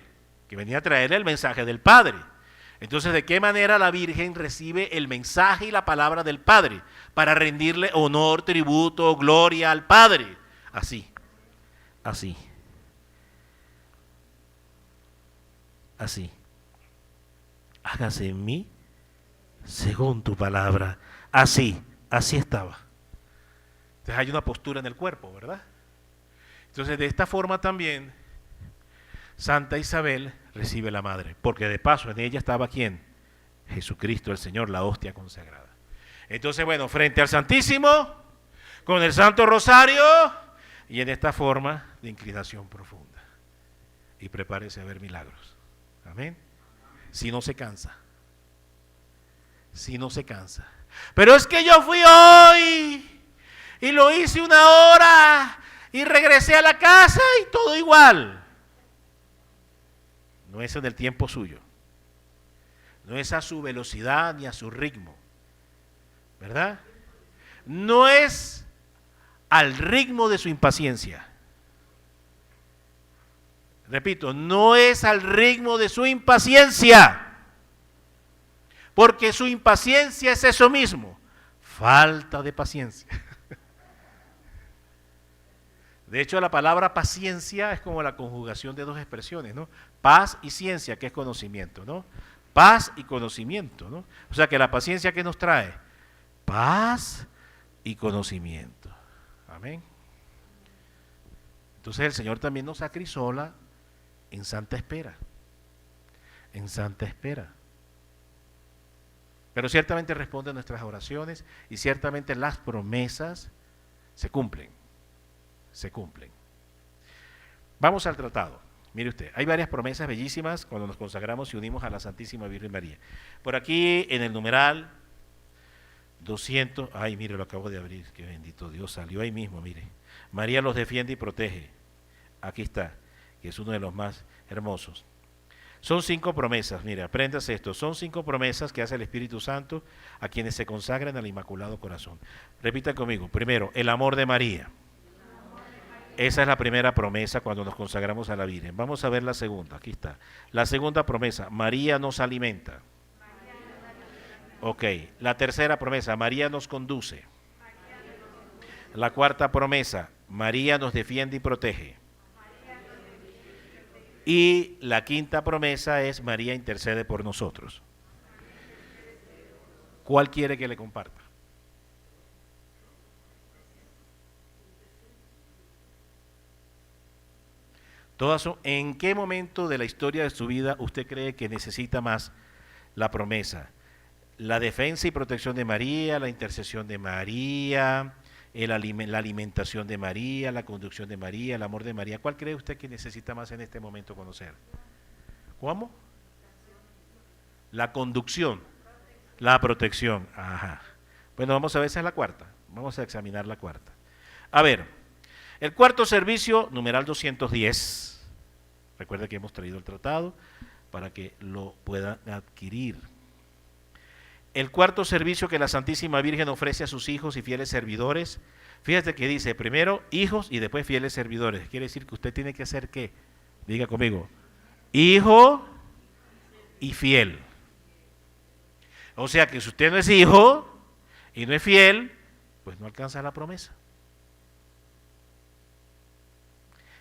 que venía a traerle el mensaje del Padre. Entonces, ¿de qué manera la Virgen recibe el mensaje y la palabra del Padre? Para rendirle honor, tributo, gloria al Padre. Así, así. Así. Hágase en mí según tu palabra. Así estaba. Entonces hay una postura en el cuerpo, ¿verdad? Entonces de esta forma también Santa Isabel recibe la madre, porque de paso en ella estaba ¿quién? Jesucristo el Señor, la hostia consagrada. Entonces, bueno, frente al Santísimo, con el Santo Rosario y en esta forma de inclinación profunda. Y prepárese a ver milagros. Amén. Si no se cansa. Si no se cansa. Pero es que yo fui hoy y lo hice 1 hora y regresé a la casa y todo igual. No es en el tiempo suyo. No es a su velocidad ni a su ritmo. ¿Verdad? No es al ritmo de su impaciencia. Repito, no es al ritmo de su impaciencia, porque su impaciencia es eso mismo, falta de paciencia. De hecho, la palabra paciencia es como la conjugación de dos expresiones, ¿no? Paz y ciencia, que es conocimiento, ¿no? Paz y conocimiento, ¿no? O sea que la paciencia, ¿qué nos trae? Paz y conocimiento. Amén. Entonces el Señor también nos acrisola en santa espera, en santa espera. Pero ciertamente responde a nuestras oraciones y ciertamente las promesas se cumplen, se cumplen. Vamos al tratado. Mire usted, hay varias promesas bellísimas cuando nos consagramos y unimos a la Santísima Virgen María. Por aquí en el numeral 200, ay mire, lo acabo de abrir, qué bendito Dios, salió ahí mismo, mire. María los defiende y protege. Aquí está, que es uno de los más hermosos. Son 5 promesas, mire, apréndase esto. Son 5 promesas que hace el Espíritu Santo a quienes se consagran al Inmaculado Corazón. Repita conmigo. Primero, el amor de María. Esa es la primera promesa cuando nos consagramos a la Virgen. Vamos a ver la segunda, aquí está. La segunda promesa, María nos alimenta. Ok, la tercera promesa, María nos conduce. La cuarta promesa, María nos defiende y protege. Y la quinta promesa es María intercede por nosotros. ¿Cuál quiere que le comparta? Todas son, ¿en qué momento de la historia de su vida usted cree que necesita más la promesa? La defensa y protección de María, la intercesión de María, la alimentación de María, la conducción de María, el amor de María. ¿Cuál cree usted que necesita más en este momento conocer? ¿Cómo? La conducción, la protección. Ajá. Bueno, vamos a ver, esa es la cuarta. Vamos a examinar la cuarta. A ver, el cuarto servicio, numeral 210. Recuerda que hemos traído el tratado para que lo puedan adquirir. El cuarto servicio que la Santísima Virgen ofrece a sus hijos y fieles servidores, fíjate que dice primero hijos y después fieles servidores. Quiere decir que usted tiene que ser ¿qué? Diga conmigo, hijo y fiel. O sea que si usted no es hijo y no es fiel, pues no alcanza la promesa.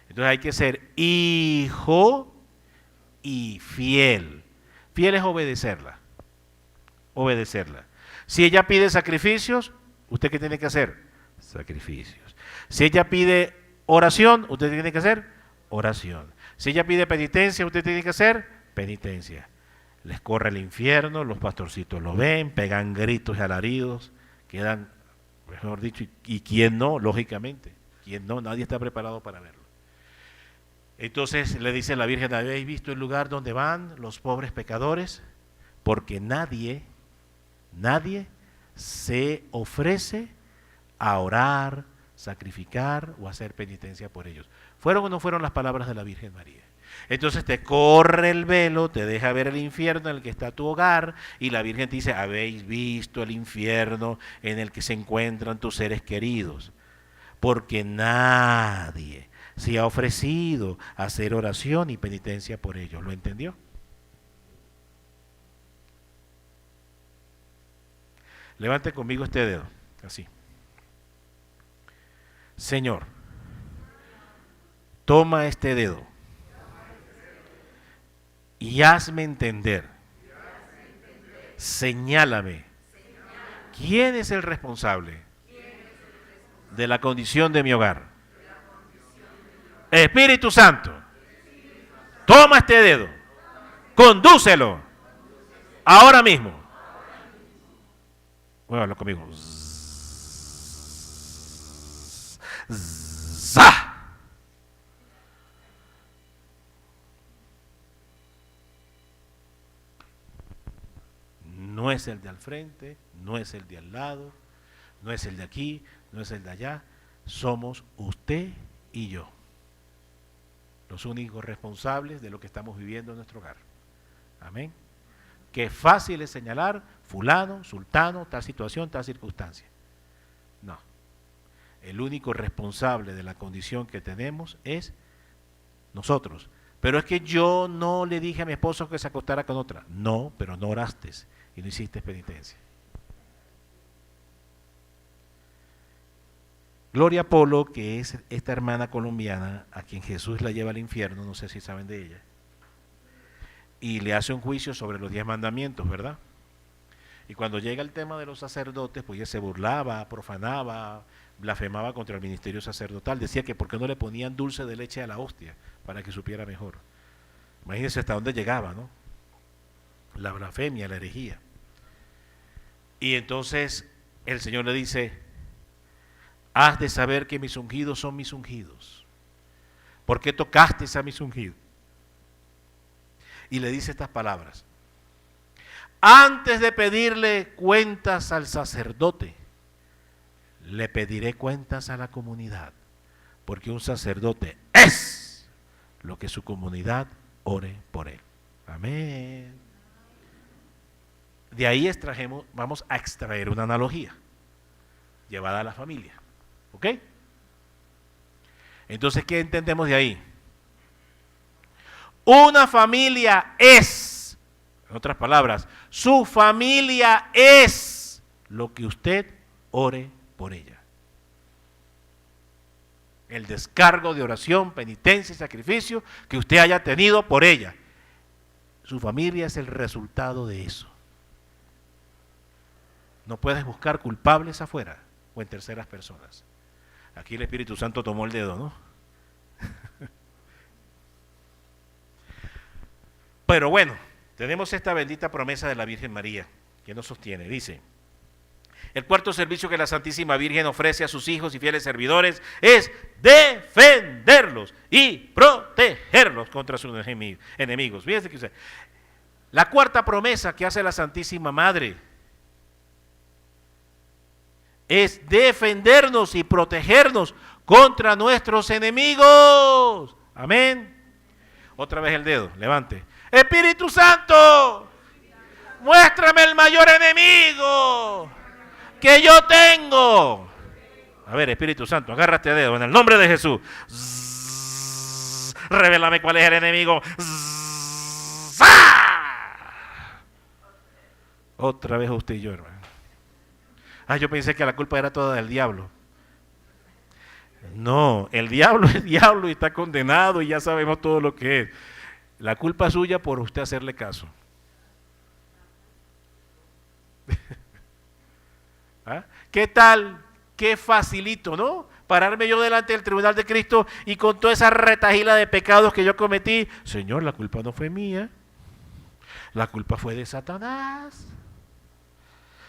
Entonces hay que ser hijo y fiel. Fiel es obedecerla. Obedecerla. Si ella pide sacrificios, ¿usted qué tiene que hacer? Sacrificios. Si ella pide oración, usted tiene que hacer oración. Si ella pide penitencia, usted tiene que hacer penitencia. Les corre el infierno, los pastorcitos lo ven, pegan gritos y alaridos, quedan, mejor dicho, y quién no, lógicamente, quién no, nadie está preparado para verlo. Entonces le dice la Virgen, ¿habéis visto el lugar donde van los pobres pecadores? Porque nadie se ofrece a orar, sacrificar o hacer penitencia por ellos. ¿Fueron o no fueron las palabras de la Virgen María? Entonces te corre el velo, te deja ver el infierno en el que está tu hogar, y la Virgen te dice, ¿habéis visto el infierno en el que se encuentran tus seres queridos? Porque nadie se ha ofrecido a hacer oración y penitencia por ellos. ¿Lo entendió? Levante conmigo este dedo, así. Señor, toma este dedo y hazme entender. Señálame. ¿Quién es el responsable de la condición de mi hogar? Espíritu Santo, toma este dedo, condúcelo ahora mismo. Bueno, habla conmigo. ¡Za! No es el de al frente, no es el de al lado, no es el de aquí, no es el de allá. Somos usted y yo, los únicos responsables de lo que estamos viviendo en nuestro hogar. Amén. Qué fácil es señalar fulano, sultano, tal situación, tal circunstancia. No. El único responsable de la condición que tenemos es nosotros. Pero es que yo no le dije a mi esposo que se acostara con otra. No, pero no oraste y no hiciste penitencia. Gloria Polo, que es esta hermana colombiana a quien Jesús la lleva al infierno, no sé si saben de ella, y le hace un juicio sobre los 10 mandamientos, ¿verdad? Y cuando llega el tema de los sacerdotes, pues ella se burlaba, profanaba, blasfemaba contra el ministerio sacerdotal, decía que por qué no le ponían dulce de leche a la hostia para que supiera mejor. Imagínense hasta dónde llegaba, ¿no? La blasfemia, la herejía. Y entonces el Señor le dice, has de saber que mis ungidos son mis ungidos. ¿Por qué tocaste a mis ungidos? Y le dice estas palabras: antes de pedirle cuentas al sacerdote, le pediré cuentas a la comunidad, porque un sacerdote es lo que su comunidad ore por él. Amén. De ahí vamos a extraer una analogía llevada a la familia. ¿Ok? Entonces, ¿qué entendemos de ahí? Una familia es, en otras palabras, su familia es lo que usted ore por ella. El descargo de oración, penitencia y sacrificio que usted haya tenido por ella. Su familia es el resultado de eso. No puedes buscar culpables afuera o en terceras personas. Aquí el Espíritu Santo tomó el dedo, ¿no? Pero bueno, tenemos esta bendita promesa de la Virgen María que nos sostiene. Dice, el cuarto servicio que la Santísima Virgen ofrece a sus hijos y fieles servidores es defenderlos y protegerlos contra sus enemigos. Fíjense que la cuarta promesa que hace la Santísima Madre es defendernos y protegernos contra nuestros enemigos. Amén. Otra vez el dedo, levante. Espíritu Santo, muéstrame el mayor enemigo que yo tengo. A ver, Espíritu Santo, agarra este dedo en el nombre de Jesús. Revélame cuál es el enemigo. Otra vez usted y yo, hermano. Yo pensé que la culpa era toda del diablo. No, el diablo es diablo y está condenado y ya sabemos todo lo que es. La culpa es suya por usted hacerle caso. ¿Ah? ¿Qué tal? Qué facilito, ¿no? pararme yo delante del tribunal de Cristo y con toda esa retahíla de pecados que yo cometí, Señor, la culpa no fue mía, la culpa fue de Satanás.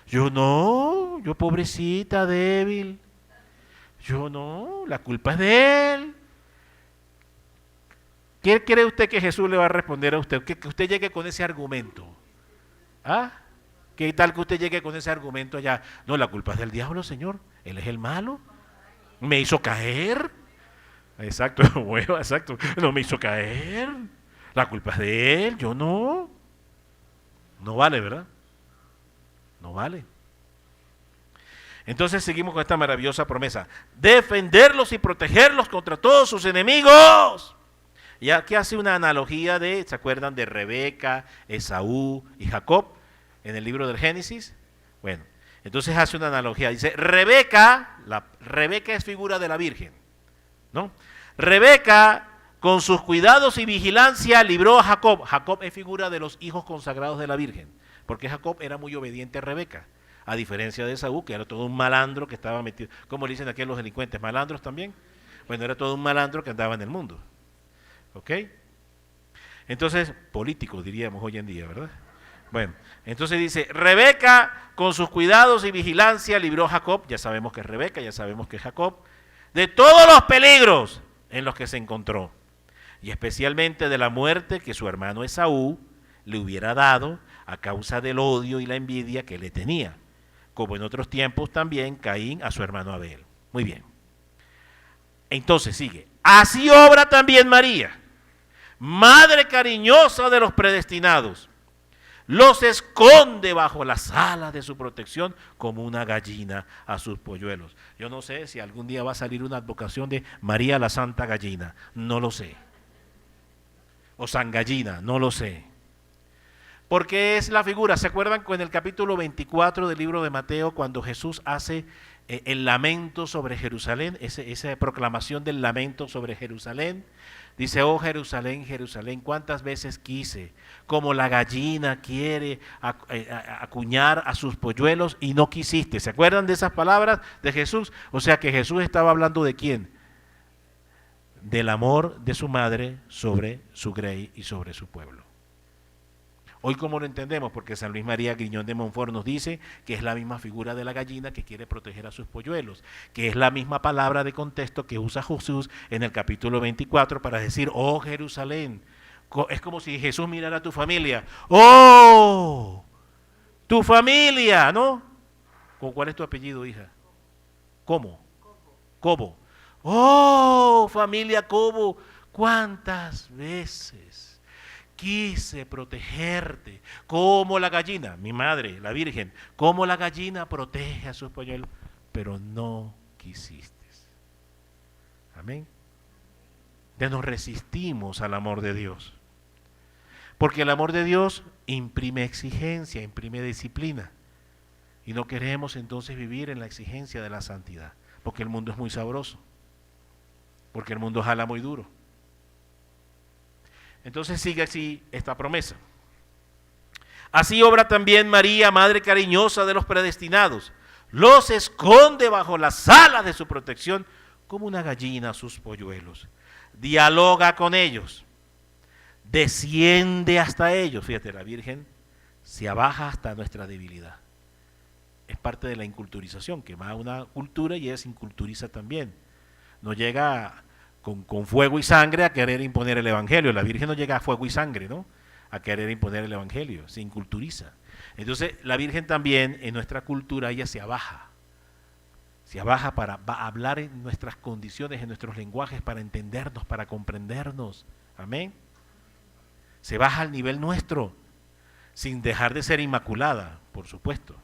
Yo pobrecita, débil, yo no, la culpa es de él. ¿Qué cree usted que Jesús le va a responder a usted? Que usted llegue con ese argumento. ¿Ah? ¿Qué tal que usted llegue con ese argumento allá? No, la culpa es del diablo, Señor. Él es el malo. Me hizo caer. Exacto, bueno, exacto. No me hizo caer. La culpa es de él, yo no. No vale, ¿verdad? No vale. Entonces seguimos con esta maravillosa promesa. Defenderlos y protegerlos contra todos sus enemigos. Y aquí hace una analogía de, ¿se acuerdan de Rebeca, Esaú y Jacob en el libro del Génesis? Bueno, entonces hace una analogía. Dice, Rebeca es figura de la Virgen, ¿no? Rebeca, con sus cuidados y vigilancia, libró a Jacob. Jacob es figura de los hijos consagrados de la Virgen, porque Jacob era muy obediente a Rebeca, a diferencia de Esaú, que era todo un malandro que estaba metido, como le dicen aquí a los delincuentes, malandros también. Bueno, era todo un malandro que andaba en el mundo. ¿Ok? Entonces, políticos diríamos hoy en día, ¿verdad? Bueno, entonces dice, Rebeca con sus cuidados y vigilancia libró a Jacob, ya sabemos que es Rebeca, ya sabemos que es Jacob, de todos los peligros en los que se encontró, y especialmente de la muerte que su hermano Esaú le hubiera dado a causa del odio y la envidia que le tenía, como en otros tiempos también Caín a su hermano Abel. Muy bien. Entonces sigue, así obra también María, madre cariñosa de los predestinados, los esconde bajo las alas de su protección como una gallina a sus polluelos. Yo no sé si algún día va a salir una advocación de María la Santa Gallina, no lo sé. O San Gallina, no lo sé. Porque es la figura, ¿se acuerdan con el capítulo 24 del libro de Mateo cuando Jesús hace el lamento sobre Jerusalén, esa proclamación del lamento sobre Jerusalén? Dice, oh Jerusalén, Jerusalén, cuántas veces quise, como la gallina quiere acuñar a sus polluelos y no quisiste. ¿Se acuerdan de esas palabras de Jesús? O sea que Jesús estaba hablando ¿de quién? Del amor de su madre sobre su grey y sobre su pueblo. Hoy cómo lo entendemos, porque San Luis María Griñón de Montfort nos dice que es la misma figura de la gallina que quiere proteger a sus polluelos, que es la misma palabra de contexto que usa Jesús en el capítulo 24 para decir, oh Jerusalén, es como si Jesús mirara a tu familia, oh, tu familia, ¿no? ¿Cuál es tu apellido, hija? ¿Cómo? Cobo. Oh, familia Cobo, ¿cuántas veces quise protegerte, como la gallina, mi madre, la Virgen, como la gallina protege a sus polluelos, pero no quisiste? Amén. Ya nos resistimos al amor de Dios, porque el amor de Dios imprime exigencia, imprime disciplina, y no queremos entonces vivir en la exigencia de la santidad, porque el mundo es muy sabroso, porque el mundo jala muy duro. Entonces sigue así esta promesa. Así obra también María, madre cariñosa de los predestinados. Los esconde bajo las alas de su protección como una gallina a sus polluelos. Dialoga con ellos. Desciende hasta ellos. Fíjate, la Virgen se abaja hasta nuestra debilidad. Es parte de la inculturización, que va a una cultura y ella se inculturiza también. No llega con fuego y sangre a querer imponer el Evangelio. La Virgen no llega a fuego y sangre, ¿no? A querer imponer el Evangelio, se inculturiza. Entonces la Virgen también en nuestra cultura ella se abaja para hablar en nuestras condiciones, en nuestros lenguajes, para entendernos, para comprendernos. Amén. Se baja al nivel nuestro, sin dejar de ser inmaculada, por supuesto.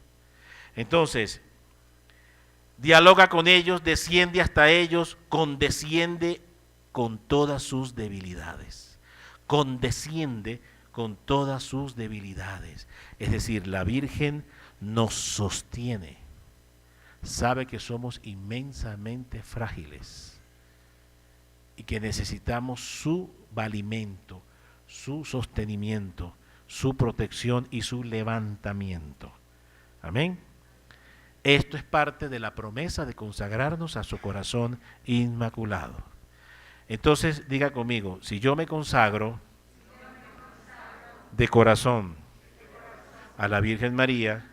Entonces, dialoga con ellos, desciende hasta ellos, condesciende con todas sus debilidades. Condesciende con todas sus debilidades. Es decir, la Virgen nos sostiene. Sabe que somos inmensamente frágiles y que necesitamos su alimento, su sostenimiento, su protección y su levantamiento. Amén. Esto es parte de la promesa de consagrarnos a su corazón inmaculado. Entonces, diga conmigo, si yo me consagro de corazón a la Virgen María,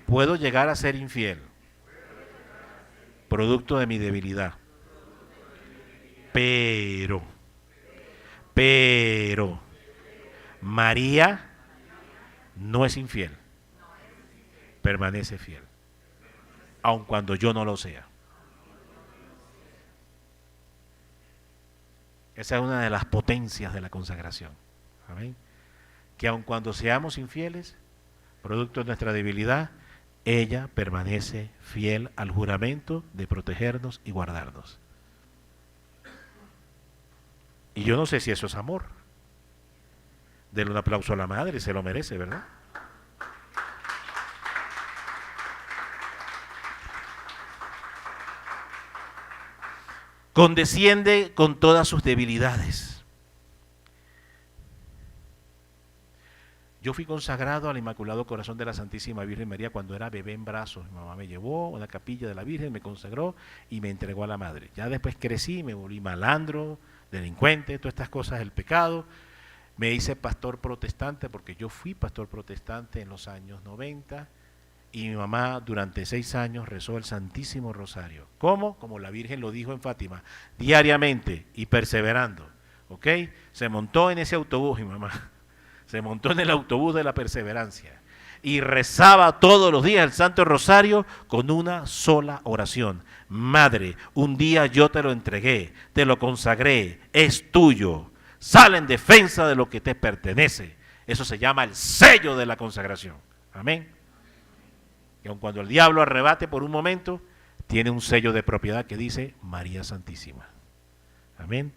puedo llegar a ser infiel, producto de mi debilidad. Pero, María no es infiel, permanece fiel, aun cuando yo no lo sea. Esa es una de las potencias de la consagración. Amén. Que aun cuando seamos infieles, producto de nuestra debilidad, ella permanece fiel al juramento de protegernos y guardarnos. Y yo no sé si eso es amor. Denle un aplauso a la madre, se lo merece, ¿verdad? Condesciende con todas sus debilidades. Yo fui consagrado al Inmaculado Corazón de la Santísima Virgen María cuando era bebé en brazos. Mi mamá me llevó a una capilla de la Virgen, me consagró y me entregó a la madre. Ya después crecí, me volví malandro, delincuente, todas estas cosas del pecado. Me hice pastor protestante porque yo fui pastor protestante en los años 90 y mi mamá durante 6 años rezó el Santísimo Rosario. ¿Cómo? Como la Virgen lo dijo en Fátima, diariamente y perseverando. ¿Ok? Se montó en ese autobús mi mamá. Se montó en el autobús de la perseverancia y rezaba todos los días el Santo Rosario con una sola oración. Madre, un día yo te lo entregué, te lo consagré, es tuyo. Sale en defensa de lo que te pertenece. Eso se llama el sello de la consagración. Amén. Y aun cuando el diablo arrebate por un momento, tiene un sello de propiedad que dice María Santísima. Amén.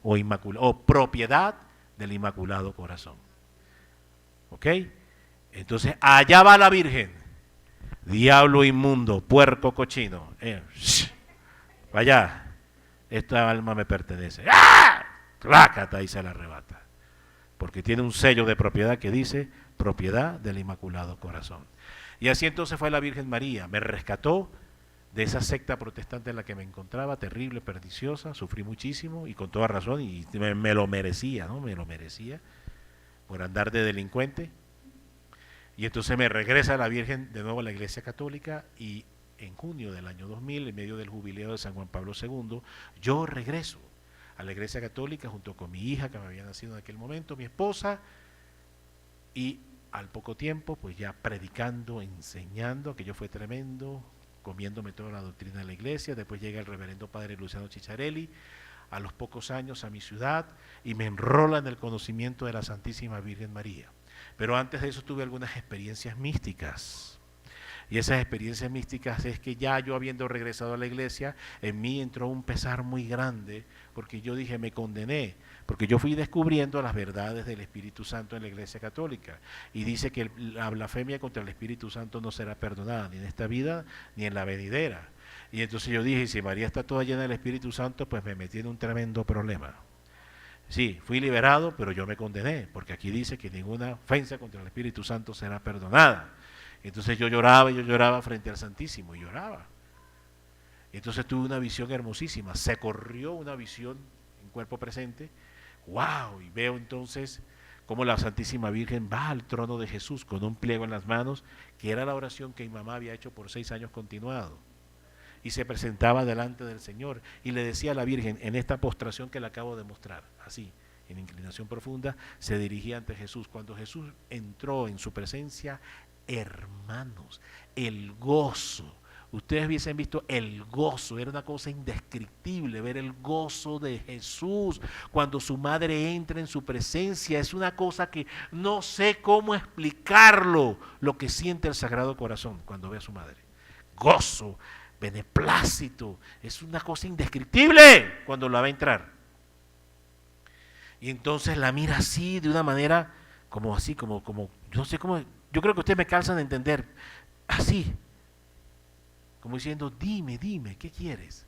O propiedad del Inmaculado Corazón. ¿Ok? Entonces, allá va la Virgen. Diablo inmundo, puerco cochino. Vaya, esta alma me pertenece. ¡Ah! Clácata y se la arrebata. Porque tiene un sello de propiedad que dice propiedad del Inmaculado Corazón. Y así entonces fue la Virgen María. Me rescató de esa secta protestante en la que me encontraba, terrible, perdiciosa. Sufrí muchísimo y con toda razón. Y me lo merecía, ¿no? Me lo merecía. Por andar de delincuente. Y entonces me regresa la Virgen de nuevo a la Iglesia Católica y en junio del año 2000, en medio del jubileo de San Juan Pablo II, yo regreso a la Iglesia Católica junto con mi hija que me había nacido en aquel momento, mi esposa, y al poco tiempo pues ya predicando, enseñando, aquello fue tremendo, comiéndome toda la doctrina de la Iglesia. Después llega el reverendo padre Luciano Chicharelli, a los pocos años a mi ciudad y me enrola en el conocimiento de la Santísima Virgen María. Pero antes de eso tuve algunas experiencias místicas. Y esas experiencias místicas es que ya yo habiendo regresado a la iglesia, en mí entró un pesar muy grande, porque yo dije, me condené, porque yo fui descubriendo las verdades del Espíritu Santo en la Iglesia Católica. Y dice que la blasfemia contra el Espíritu Santo no será perdonada, ni en esta vida, ni en la venidera. Y entonces yo dije, si María está toda llena del Espíritu Santo, pues me metí en un tremendo problema. Sí, fui liberado, pero yo me condené, porque aquí dice que ninguna ofensa contra el Espíritu Santo será perdonada. Entonces yo lloraba frente al Santísimo, y lloraba. Entonces tuve una visión hermosísima, se corrió una visión en cuerpo presente, wow, y veo entonces cómo la Santísima Virgen va al trono de Jesús con un pliego en las manos, que era la oración que mi mamá había hecho por 6 años continuado. Y se presentaba delante del Señor y le decía a la Virgen, en esta postración que le acabo de mostrar, así, en inclinación profunda, se dirigía ante Jesús. Cuando Jesús entró en su presencia, hermanos, el gozo, ustedes hubiesen visto el gozo, era una cosa indescriptible ver el gozo de Jesús cuando su madre entra en su presencia. Es una cosa que no sé cómo explicarlo, lo que siente el Sagrado Corazón cuando ve a su madre. Gozo, beneplácito, es una cosa indescriptible cuando la va a entrar. Y entonces la mira así, de una manera como así, como no sé cómo, yo creo que ustedes me calzan de entender, así, como diciendo, dime, ¿qué quieres?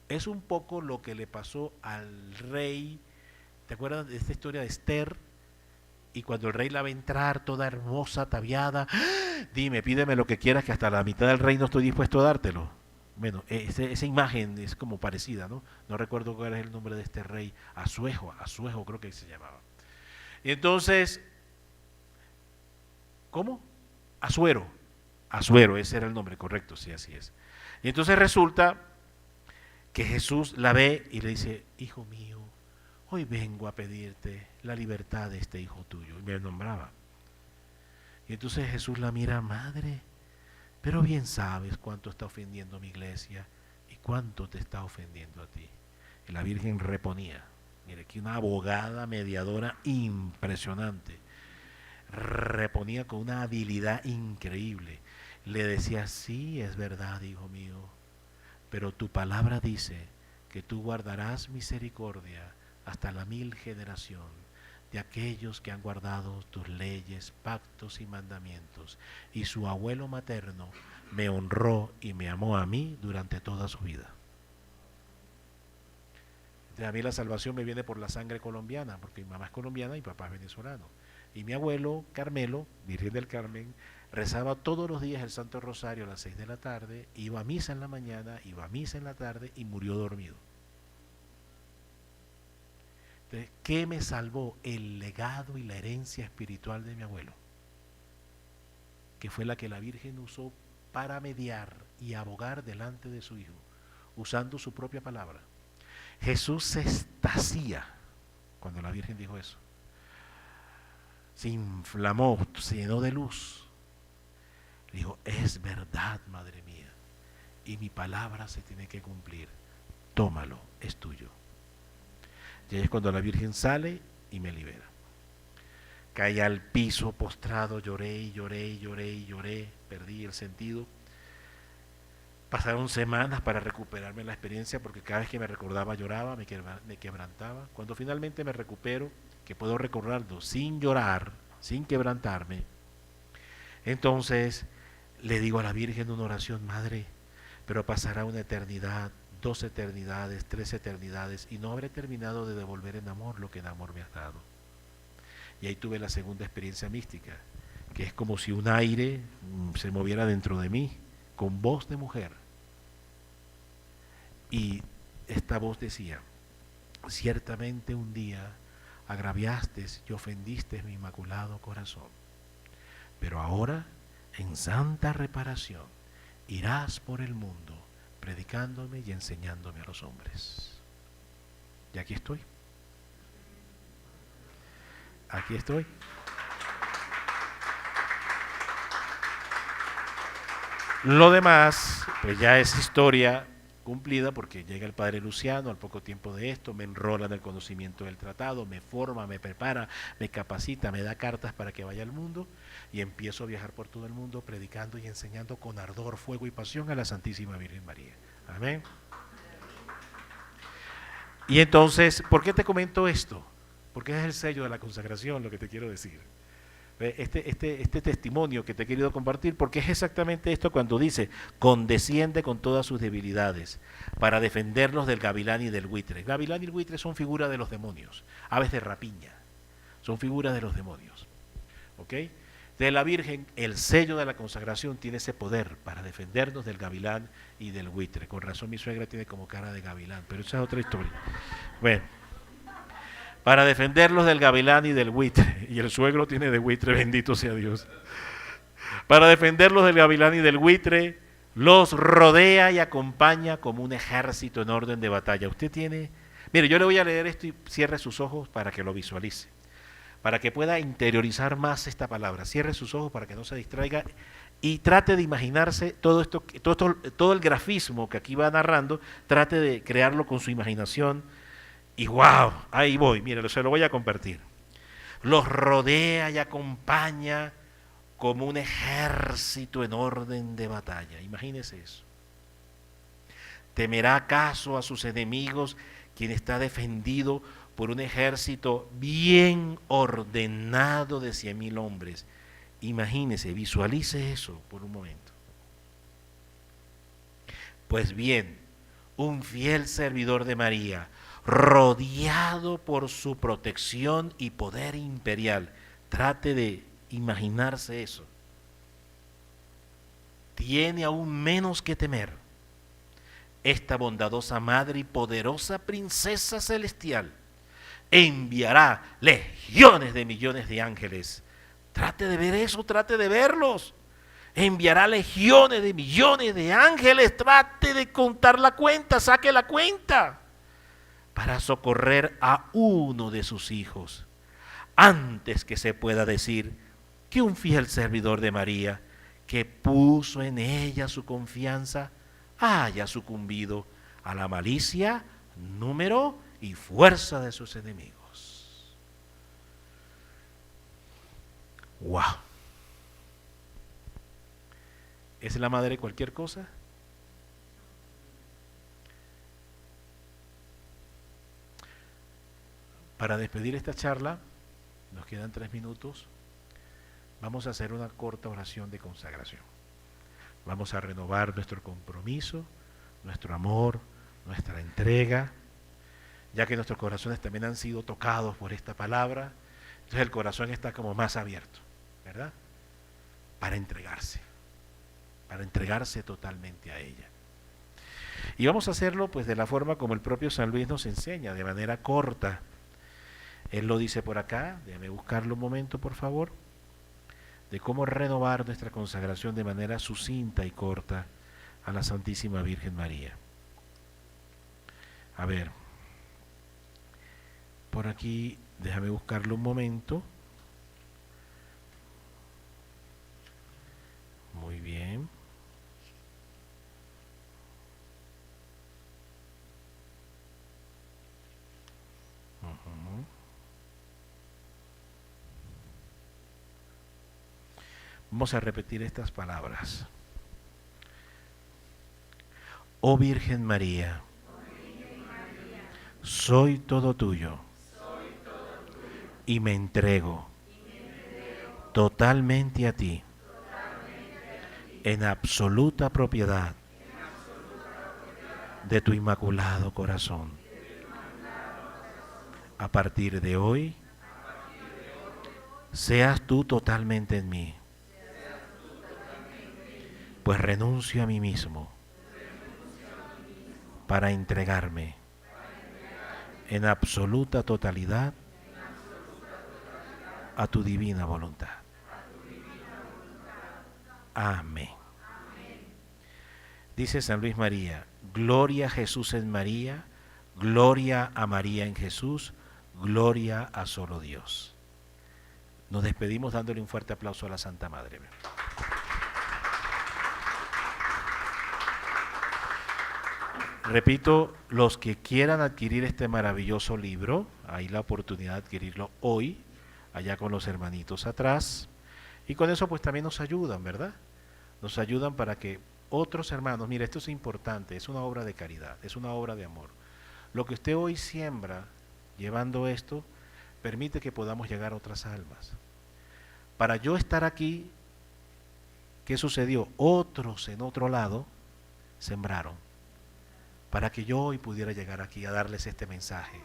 Es un poco lo que le pasó al rey, ¿te acuerdas de esta historia de Esther? Y cuando el rey la ve entrar, toda hermosa, ataviada, dime, pídeme lo que quieras, que hasta la mitad del reino estoy dispuesto a dártelo. Bueno, esa imagen es como parecida, ¿no? No recuerdo cuál es el nombre de este rey, Asuejo creo que se llamaba. Y entonces, ¿cómo? Asuero, ese era el nombre correcto, sí, así es. Y entonces resulta que Jesús la ve y le dice, hijo mío, hoy vengo a pedirte la libertad de este hijo tuyo. Y me nombraba. Y entonces Jesús la mira, madre, pero bien sabes cuánto está ofendiendo a mi iglesia y cuánto te está ofendiendo a ti. Y la Virgen reponía. Mire, aquí una abogada mediadora impresionante. Reponía con una habilidad increíble. Le decía, sí, es verdad, hijo mío, pero tu palabra dice que tú guardarás misericordia hasta la 1000 generación de aquellos que han guardado tus leyes, pactos y mandamientos. Y su abuelo materno me honró y me amó a mí durante toda su vida. A mí la salvación me viene por la sangre colombiana, porque mi mamá es colombiana y mi papá es venezolano. Y mi abuelo, Carmelo, Virgen del Carmen, rezaba todos los días el Santo Rosario a las 6 de la tarde, iba a misa en la mañana, iba a misa en la tarde y murió dormido. Entonces, ¿qué me salvó? El legado y la herencia espiritual de mi abuelo, que fue la que la Virgen usó para mediar y abogar delante de su hijo, usando su propia palabra. Jesús se extasía cuando la Virgen dijo eso. Se inflamó, se llenó de luz. Dijo, es verdad, madre mía, y mi palabra se tiene que cumplir. Tómalo, es tuyo. Y ahí es cuando la Virgen sale y me libera. Caí al piso postrado, lloré y lloré y lloré y lloré, perdí el sentido. Pasaron semanas para recuperarme la experiencia, porque cada vez que me recordaba lloraba, me quebrantaba. Cuando finalmente me recupero, que puedo recordarlo sin llorar, sin quebrantarme, entonces le digo a la Virgen una oración, madre, pero pasará una eternidad, 2 eternidades, 3 eternidades, y no habré terminado de devolver en amor lo que en amor me has dado. Y ahí tuve la segunda experiencia mística, que es como si un aire se moviera dentro de mí, con voz de mujer. Y esta voz decía, ciertamente un día agraviaste y ofendiste mi inmaculado corazón, pero ahora, en santa reparación, irás por el mundo predicándome y enseñándome a los hombres. Y aquí estoy. Aquí estoy. Lo demás, pues ya es historia cumplida, porque llega el padre Luciano al poco tiempo de esto, me enrola en el conocimiento del tratado, me forma, me prepara, me capacita, me da cartas para que vaya al mundo, y empiezo a viajar por todo el mundo predicando y enseñando con ardor, fuego y pasión a la Santísima Virgen María. Amén. Y entonces, ¿por qué te comento esto? Porque es el sello de la consagración lo que te quiero decir. Este testimonio que te he querido compartir, porque es exactamente esto cuando dice, condesciende con todas sus debilidades para defenderlos del gavilán y del buitre. El gavilán y el buitre son figuras de los demonios, aves de rapiña, son figuras de los demonios. ¿Ok? De la Virgen, el sello de la consagración tiene ese poder para defendernos del gavilán y del buitre. Con razón mi suegra tiene como cara de gavilán, pero esa es otra historia. Bueno, para defenderlos del gavilán y del buitre, y el suegro tiene de buitre, bendito sea Dios. Para defenderlos del gavilán y del buitre, los rodea y acompaña como un ejército en orden de batalla. Usted tiene, mire, yo le voy a leer esto y cierre sus ojos para que lo visualice, para que pueda interiorizar más esta palabra. Cierre sus ojos para que no se distraiga y trate de imaginarse todo el grafismo que aquí va narrando, trate de crearlo con su imaginación. Y wow, ahí voy, mire, se lo voy a compartir. Los rodea y acompaña como un ejército en orden de batalla. Imagínese eso. ¿Temerá acaso a sus enemigos quien está defendido por un ejército bien ordenado de 100.000 hombres? Imagínese, visualice eso por un momento. Pues bien, un fiel servidor de María, rodeado por su protección y poder imperial, Trate de imaginarse eso. Tiene aún menos que temer. Esta bondadosa madre y poderosa princesa celestial enviará legiones de millones de ángeles. Trate de ver eso, trate de verlos. Enviará legiones de millones de ángeles. Trate de contar la cuenta, saque la cuenta, para socorrer a uno de sus hijos, antes que se pueda decir que un fiel servidor de María, que puso en ella su confianza, haya sucumbido a la malicia, número y fuerza de sus enemigos. ¡Wow! ¿Es la madre cualquier cosa? Para despedir esta charla, nos quedan 3 minutos, vamos a hacer una corta oración de consagración. Vamos a renovar nuestro compromiso, nuestro amor, nuestra entrega, ya que nuestros corazones también han sido tocados por esta palabra. Entonces el corazón está como más abierto, ¿verdad? Para entregarse totalmente a ella. Y vamos a hacerlo pues de la forma como el propio San Luis nos enseña, de manera corta. Él lo dice por acá, déjame buscarlo un momento por favor, de cómo renovar nuestra consagración de manera sucinta y corta a la Santísima Virgen María. A ver, por aquí, déjame buscarlo un momento. Muy bien. Vamos a repetir estas palabras. Oh Virgen María, soy todo tuyo y me entrego totalmente a ti, en absoluta propiedad de tu inmaculado corazón. A partir de hoy, seas tú totalmente en mí, pues renuncio a mí mismo para entregarme en absoluta totalidad a tu divina voluntad. Amén. Dice San Luis María, gloria a Jesús en María, gloria a María en Jesús, gloria a solo Dios. Nos despedimos dándole un fuerte aplauso a la Santa Madre. Repito, los que quieran adquirir este maravilloso libro, hay la oportunidad de adquirirlo hoy, allá con los hermanitos atrás, y con eso pues también nos ayudan, ¿verdad? Nos ayudan para que otros hermanos, mire, esto es importante, es una obra de caridad, es una obra de amor. Lo que usted hoy siembra, llevando esto, permite que podamos llegar a otras almas. Para yo estar aquí, ¿qué sucedió? Otros en otro lado sembraron, para que yo hoy pudiera llegar aquí a darles este mensaje.